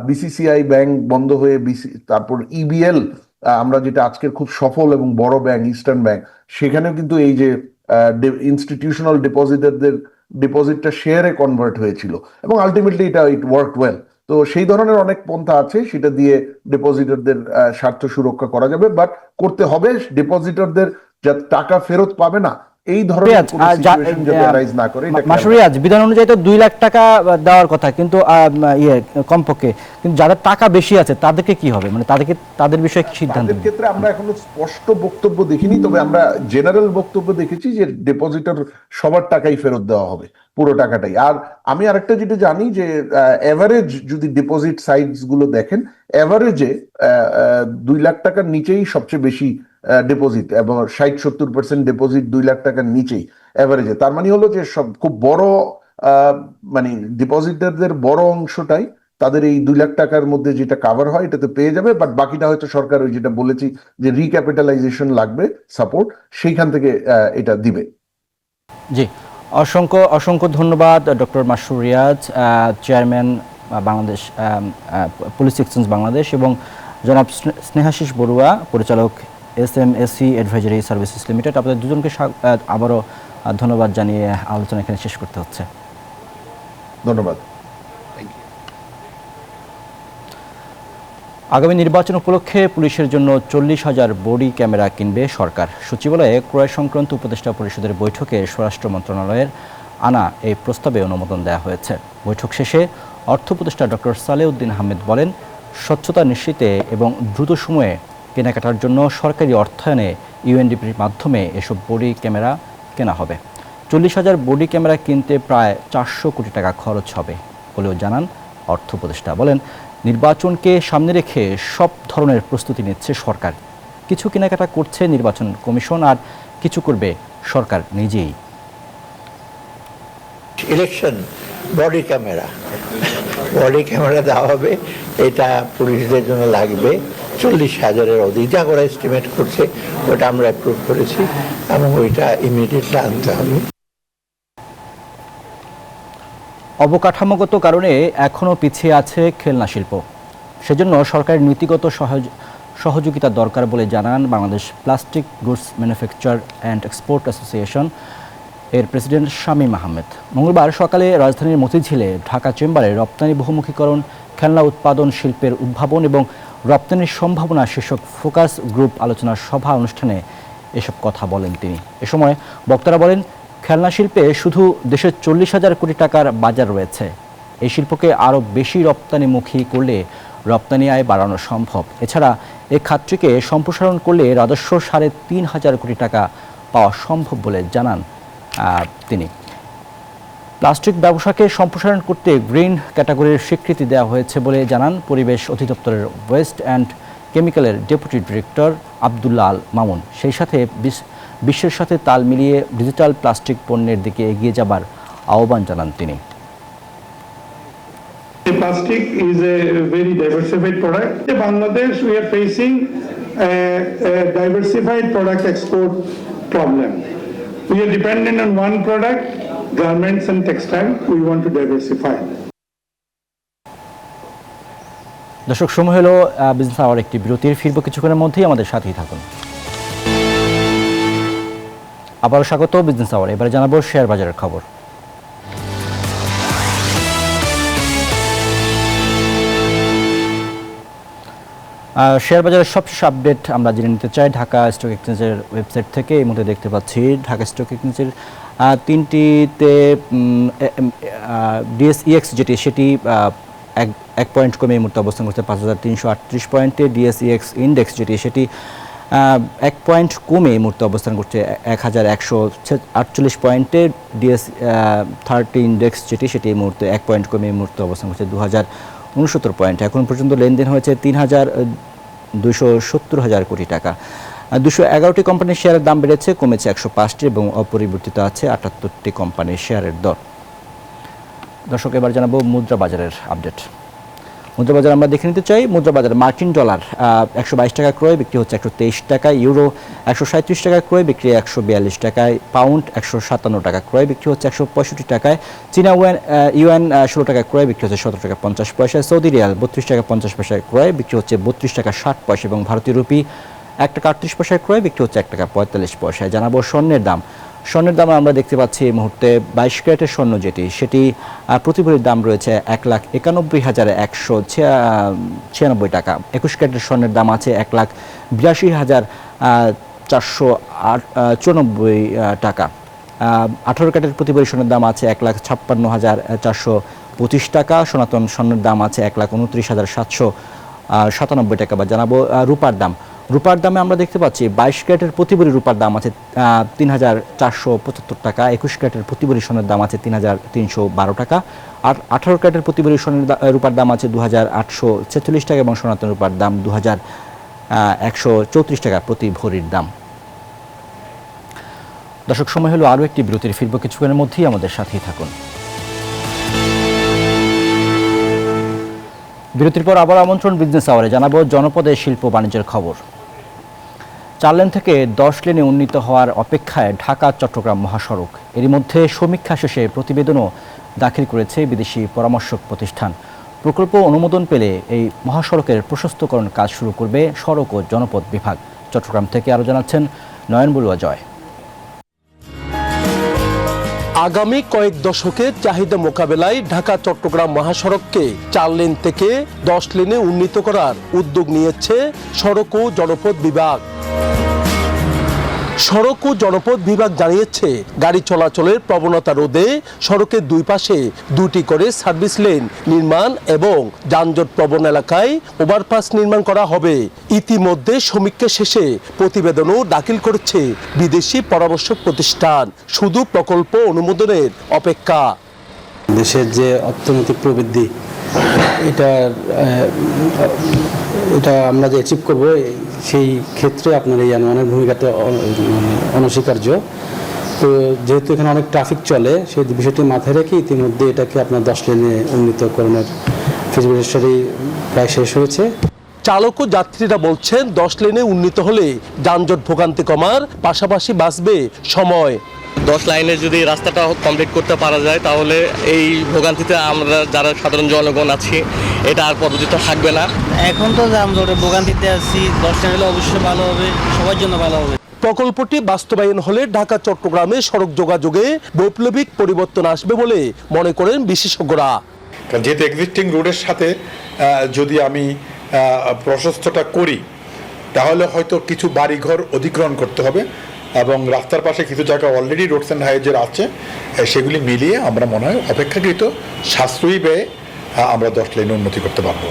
বিসিসিআই ব্যাংক বন্ধ হয়ে তারপর ইবিএল, আমরা যেটা আজকের খুব সফল এবং বড় ব্যাংক ইস্টার্ন ব্যাংক, সেখানেও কিন্তু এই যে ইনস্টিটিউশনাল ডিপোজিটরদের ডিপোজিটটা শেয়ারে কনভার্ট হয়েছিল এবং আলটিমেটলি ইট ওয়ার্ক ওয়েল। তো সেই ধরনের অনেক পন্থা আছে, সেটা দিয়ে ডিপোজিটরদের স্বার্থ সুরক্ষা করা যাবে। বাট করতে হবে ডিপোজিটরদের যা টাকা ফেরত পাবে না এই ধরনের কোনো সিচুয়েশন যাতে অ্যারাইজ না করে এটা মাসুরিয়াজ বিধান অনুযায়ী তো 2 লাখ টাকা দেওয়ার কথা, কিন্তু কমপক্ষে, কিন্তু যাদের টাকা বেশি আছে তাদেরকে কি হবে, মানে তাদের বিষয়ে কি সিদ্ধান্ত? তাদের ক্ষেত্রে আমরা এখনো স্পষ্ট বক্তব্য দেখিনি, তবে আমরা জেনারেল বক্তব্য দেখেছি যে ডিপোজিটর সবার টাকাই ফেরত দেওয়া হবে, পুরো টাকাটাই। আর আমি আরেকটা যেটা জানি যে এভারেজ যদি ডিপোজিট সাইজ গুলো দেখেন, এভারেজে 2 লাখ টাকার নিচেই সবচেয়ে বেশি ডিপোজিট, এবং 60-70% ডিপোজিট 2 লাখ টাকার নিচেই এভারেজে। তার মানে হলো যে সব খুব বড় মানে ডিপোজিটারদের বড় অংশটাই তাদের এই 2 লাখ টাকার মধ্যে যেটা কাভার হয় এটাতে পেয়ে যাবে, বাট বাকিটা হয়তো সরকার ওই যেটা বলেছি যে রিক্যাপিটালাইজেশন লাগবে, সাপোর্ট, সেইখান থেকে এটা দিবে। জি, অসংখ্য ধন্যবাদ doctor Masur Riaz, chairman Bangladesh police exchange Bangladesh, এবং জনাব স্নেহাশিস বড়ুয়া, পরিচালক SMSC অ্যাডভাইজারি সার্ভিসেস লিমিটেড। আপনাদের দুজনকে আবারও ধন্যবাদ জানিয়ে আলোচনা এখানে শেষ করতে হচ্ছে। ধন্যবাদ। আগামী নির্বাচন উপলক্ষে পুলিশের জন্য 40,000 বডি ক্যামেরা কিনবে সরকার। সচিবালয়ে ক্রয় সংক্রান্ত উপদেষ্টা পরিষদের বৈঠকে স্বরাষ্ট্র মন্ত্রণালয়ের আনা এই প্রস্তাবে অনুমোদন দেওয়া হয়েছে। বৈঠক শেষে অর্থ উপদেষ্টা ডক্টর সালেউদ্দিন আহমেদ বলেন, স্বচ্ছতা নিশ্চিতে এবং দ্রুত সময়ে কেনাকাটার জন্য সরকারি অর্থায়নে UNDPর মাধ্যমে এসব বডি ক্যামেরা কেনা হবে। 40,000 বডি ক্যামেরা কিনতে প্রায় 400 কোটি টাকা খরচ হবে বলেও জানান অর্থ উপদেষ্টা। বলেন, নির্বাচনকে সামনে রেখে সব ধরনের প্রস্তুতি নিচ্ছে সরকার। কিছু কেনাকাটা করছে নির্বাচন কমিশন, আর কিছু করবে সরকার নিজেই। ইলেকশন বডি ক্যামেরা দেওয়া হবে, এটা পুলিশদের জন্য লাগবে 40,000-এর অধিক, যা করে এস্টিমেট করছে ওটা আমরা অ্যাপ্রুভ করেছি, এবং ওইটা ইমিডিয়েটলি আনতে হবে। অবকাঠামোগত কারণে এখনও পিছিয়ে আছে খেলনা শিল্প, সেজন্য সরকারের নীতিগত সহযোগিতা দরকার বলে জানান Bangladesh plastic goods manufacture and export association এর প্রেসিডেন্ট শামীম আহমেদ। মঙ্গলবার সকালে রাজধানীর মতিঝিলে ঢাকা চেম্বারে রপ্তানি বহুমুখীকরণ, খেলনা উৎপাদন শিল্পের উদ্ভাবন এবং রপ্তানির সম্ভাবনা শীর্ষক ফোকাস গ্রুপ আলোচনা সভা অনুষ্ঠানে এসব কথা বলেন তিনি। এ সময় বক্তারা বলেন, খেলনা শিল্পে শুধু দেশের 40,000 কোটি টাকার বাজার রয়েছে। এই শিল্পকে আরও বেশি রপ্তানিমুখী করলে রপ্তানি আয় বাড়ানো সম্ভব। এছাড়া এই খাতটিকে সম্প্রসারণ করলে রাজস্ব 3.5 কোটি টাকা পাওয়া সম্ভব বলে জানান তিনি। প্লাস্টিক ব্যবসাকে সম্প্রসারণ করতে গ্রিন ক্যাটাগরির স্বীকৃতি দেওয়া হয়েছে বলে জানান পরিবেশ অধিদপ্তরের ওয়েস্ট অ্যান্ড কেমিক্যালের ডেপুটি ডিরেক্টর আব্দুল্লাহ আল মামুন। সেই সাথে বিশ্বের সাথে তাল মিলিয়ে ডিজিটাল প্লাস্টিক পণ্যের দিকে এগিয়ে যাবার আহ্বান জানান তিনি। Plastic is a very diversified product. In Bangladesh, we are facing a diversified product export problem. We are dependent on one product, garments and textile. We want to diversify. দর্শক, সময় হলো বিজনেস আওয়ার একটি বিরতির। ফিরব কিছুক্ষণের মধ্যেই, আমাদের সাথেই থাকুন। আবারও স্বাগত বিজনেস আওয়ার। এবারে জানাবো শেয়ার বাজারের খবর। শেয়ার বাজারের সবশেষ আপডেট আমরা জেনে নিতে চাই ঢাকা স্টক এক্সচেঞ্জের ওয়েবসাইট থেকে। এই মুহূর্তে দেখতে পাচ্ছি ঢাকা স্টক এক্সচেঞ্জের তিনটিতে DSEX যেটি, সেটি 1 পয়েন্ট কমে এই মুহূর্তে অবস্থান করছে 5,338 পয়েন্টে। DSEX ইন্ডেক্স যেটি, সেটি 1 পয়েন্ট কমে এই মুহূর্তে অবস্থান করছে 1,148 পয়েন্টে। DS30 ইন্ডেক্স যেটি, সেটি এই মুহূর্তে 1 পয়েন্ট কমে এই মুহূর্তে অবস্থান করছে 2,069 পয়েন্ট। এখন পর্যন্ত লেনদেন হয়েছে 3,270,000 কোটি টাকা। 211টি কোম্পানির শেয়ারের দাম বেড়েছে, কমেছে 105টি এবং অপরিবর্তিত আছে 78টি কোম্পানির শেয়ারের দর। দর্শক, এবার জানাবো মুদ্রা বাজারের আপডেট। মুদ্রা বাজার আমরা দেখে নিতে চাই। মুদ্রা বাজার মার্কিন ডলার 122 টাকা ক্রয়, বিক্রি হচ্ছে 123 টাকায়। ইউরো 137 টাকা ক্রয়, বিক্রি 142 টাকায়। পাউন্ড 157 টাকা ক্রয়, বিক্রি হচ্ছে 165 টাকায়। চীনা ইউয়ান 16 টাকা ক্রয়, বিক্রি হচ্ছে 17 টাকা 50 পয়সায়। সৌদি রিয়াল 32 টাকা 50 পয়সায় ক্রয়, বিক্রি হচ্ছে 32 টাকা 60 পয়সা এবং ভারতীয় রুপি 1 টাকা 38 পয়সায় ক্রয়, বিক্রি হচ্ছে 1 টাকা 45 পয়সায়। জানাবো স্বর্ণের দাম। স্বর্ণের দাম আমরা দেখতে পাচ্ছি এই মুহূর্তে 22 ক্যারেটের স্বর্ণ যেটি, সেটি প্রতি ভরির দাম রয়েছে 1,91,196 টাকা। 21 ক্যারেটের স্বর্ণের দাম আছে 1,82,4 494 টাকা। 18 ক্যারেটের প্রতি ভরি সোনার দাম আছে 1,56,425 টাকা। সনাতন স্বর্ণের দাম আছে 1,29,797 টাকা। বা জানাবো রূপার দাম। রূপার দামে আমরা দেখতে পাচ্ছি 22 ক্যারেটের প্রতি ভরি রূপার দাম আছে 3,475 টাকা। 21 ক্যারেটের প্রতি ভরি সোনার দাম আছে 3,312 টাকা। আর 18 ক্যারেটের প্রতি ভরি রূপার দাম আছে 2,846 টাকা এবং সনাতন রূপার দাম 2,134 টাকা প্রতি ভরির দাম। দর্শক, সময় হলো আরও একটি বিরতির, ফিরব কিছুক্ষণের মধ্যেই, আমাদের সাথেই থাকুন। বিরতির পর আবার আমন্ত্রণ বিজনেস আওয়ারে, জানাবো জনপদের শিল্প বাণিজ্যের খবর। 4 লেন থেকে 10 লেনে উন্নীত হওয়ার অপেক্ষায় ঢাকা চট্টগ্রাম মহাসড়ক। এরই মধ্যে সমীক্ষা শেষে প্রতিবেদনও দাখিল করেছে বিদেশি পরামর্শক প্রতিষ্ঠান। প্রকল্প অনুমোদন পেলে এই মহাসড়কের প্রশস্তকরণ কাজ শুরু করবে সড়ক ও জনপদ বিভাগ। চট্টগ্রাম থেকে আরও জানাচ্ছেন নয়ন বড়ুয়া জয়। আগামী কয়েক দশকের চাহিদা মোকাবেলায় ঢাকা চট্টগ্রাম মহাসড়ককে 4 লেন থেকে 10 লেনে উন্নীত করার উদ্যোগ নিয়েছে সড়ক ও জনপদ বিভাগ। সড়ক ও জনপদ বিভাগ জানিয়েছে, গাড়ি চলাচলের প্রবণতা রোধে সড়কের দুই পাশে 2টি করে সার্ভিস লেন নির্মাণ এবং যানজট প্রবণ এলাকায় ওভারপাস নির্মাণ করা হবে। ইতিমধ্যে সমীক্ষা শেষে প্রতিবেদনও দাখিল করেছে বিদেশি পরামর্শক প্রতিষ্ঠান। শুধু প্রকল্প অনুমোদনের অপেক্ষা। দেশের যে অর্থনৈতিক প্রবৃদ্ধি, এটা আমরা যে অ্যাচিভ করবো, সেই ক্ষেত্রে আপনার এই যানবাহনের ভূমিকাটা অনস্বীকার্য। তো যেহেতু এখানে অনেক ট্রাফিক চলে, সেই বিষয়টি মাথায় রেখে ইতিমধ্যে এটাকে আপনার 10 লেনে উন্নীতকরণের ফিজিবিলিটি স্টাডি প্রায় শেষ হয়েছে। চালক ও যাত্রীরা বলছেন, 10 লেনে উন্নীত হলে যানজট ভোগান্তি কমার পাশাপাশি বাঁচবে সময়। 10 লাইনে যদি রাস্তাটা কমপ্লিট করতে পারা যায়, তাহলে এই ভোগান্তিতে আমরা যারা সাধারণ জনগণ আছি, এটা আর পরবর্তীতে থাকবে না। এখন তো যানজটের ভোগান্তিতে আছি, 10 লেন হলে অবশ্যই ভালো হবে, সবার জন্য ভালো হবে। প্রকল্পটি বাস্তবায়ন হলে ঢাকা চট্টগ্রামে সড়ক যোগাযোগে বৈপ্লবিক পরিবর্তন আসবে বলে মনে করেন বিশেষজ্ঞরা। যেহেতু এক্সিস্টিং রোডের সাথে যদি আমি প্রশস্তটা করি, তাহলে হয়তো কিছু বাড়িঘর অধিগ্রহণ করতে হবে এবং রাস্তার পাশে কিছু জায়গা অলরেডি রোডস অ্যান্ড হাইওয়েজের আছে, সেগুলি মিলিয়ে আমরা মনে হয় অপেক্ষাকৃত সাশ্রয়ী ব্যয়ে আমরা 10 লেনে উন্নতি করতে পারবো।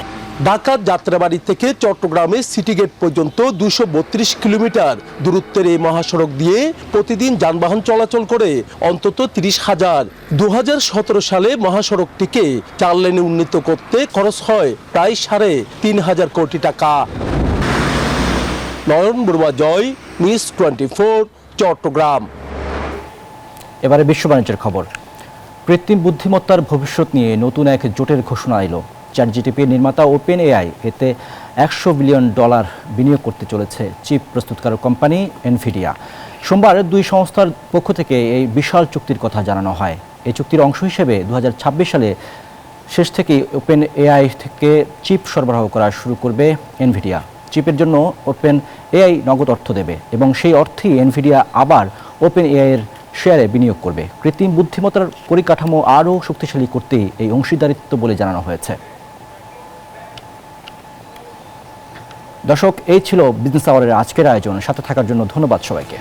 ঢাকার যাত্রাবাড়ি থেকে চট্টগ্রামের সিটি গেট পর্যন্ত 232 কিলোমিটার দূরত্বের এই মহাসড়ক দিয়ে প্রতিদিন যানবাহন চলাচল করে অন্তত 30,000। 2017 সালে মহাসড়কটিকে 4 লেনে উন্নীত করতে খরচ হয় প্রায় 3.5 কোটি টাকা। নয়ন বড়ুয়া জয়, নিউজ 24, চট্টগ্রাম। এবারে বিশ্ব বাণিজ্যের খবর। কৃত্রিম বুদ্ধিমত্তার ভবিষ্যৎ নিয়ে নতুন এক জোটের ঘোষণা এলো। চ্যাটজিপিটির নির্মাতা ওপেন এআই এতে $100 বিলিয়ন বিনিয়োগ করতে চলেছে চিপ প্রস্তুতকারক কোম্পানি এনভিডিয়া। সোমবার 2 সংস্থার পক্ষ থেকে এই বিশাল চুক্তির কথা জানানো হয়। এই চুক্তির অংশ হিসেবে 2026 সালে শেষ থেকেই ওপেন এআই থেকে চিপ সরবরাহ করা শুরু করবে এনভিডিয়া। চিপের জন্য ওপেন এআই নগদ অর্থ দেবে এবং সেই অর্থেই এনভিডিয়া আবার ওপেন এআইয়ের শেয়ারে বিনিয়োগ করবে। কৃত্রিম বুদ্ধিমত্তার পরিকাঠামো আরও শক্তিশালী করতেই এই অংশীদারিত্ব বলে জানানো হয়েছে। দর্শক, এই ছিল বিজনেস আওয়ারের আজকের আয়োজন। সাথে থাকার জন্য ধন্যবাদ সবাইকে।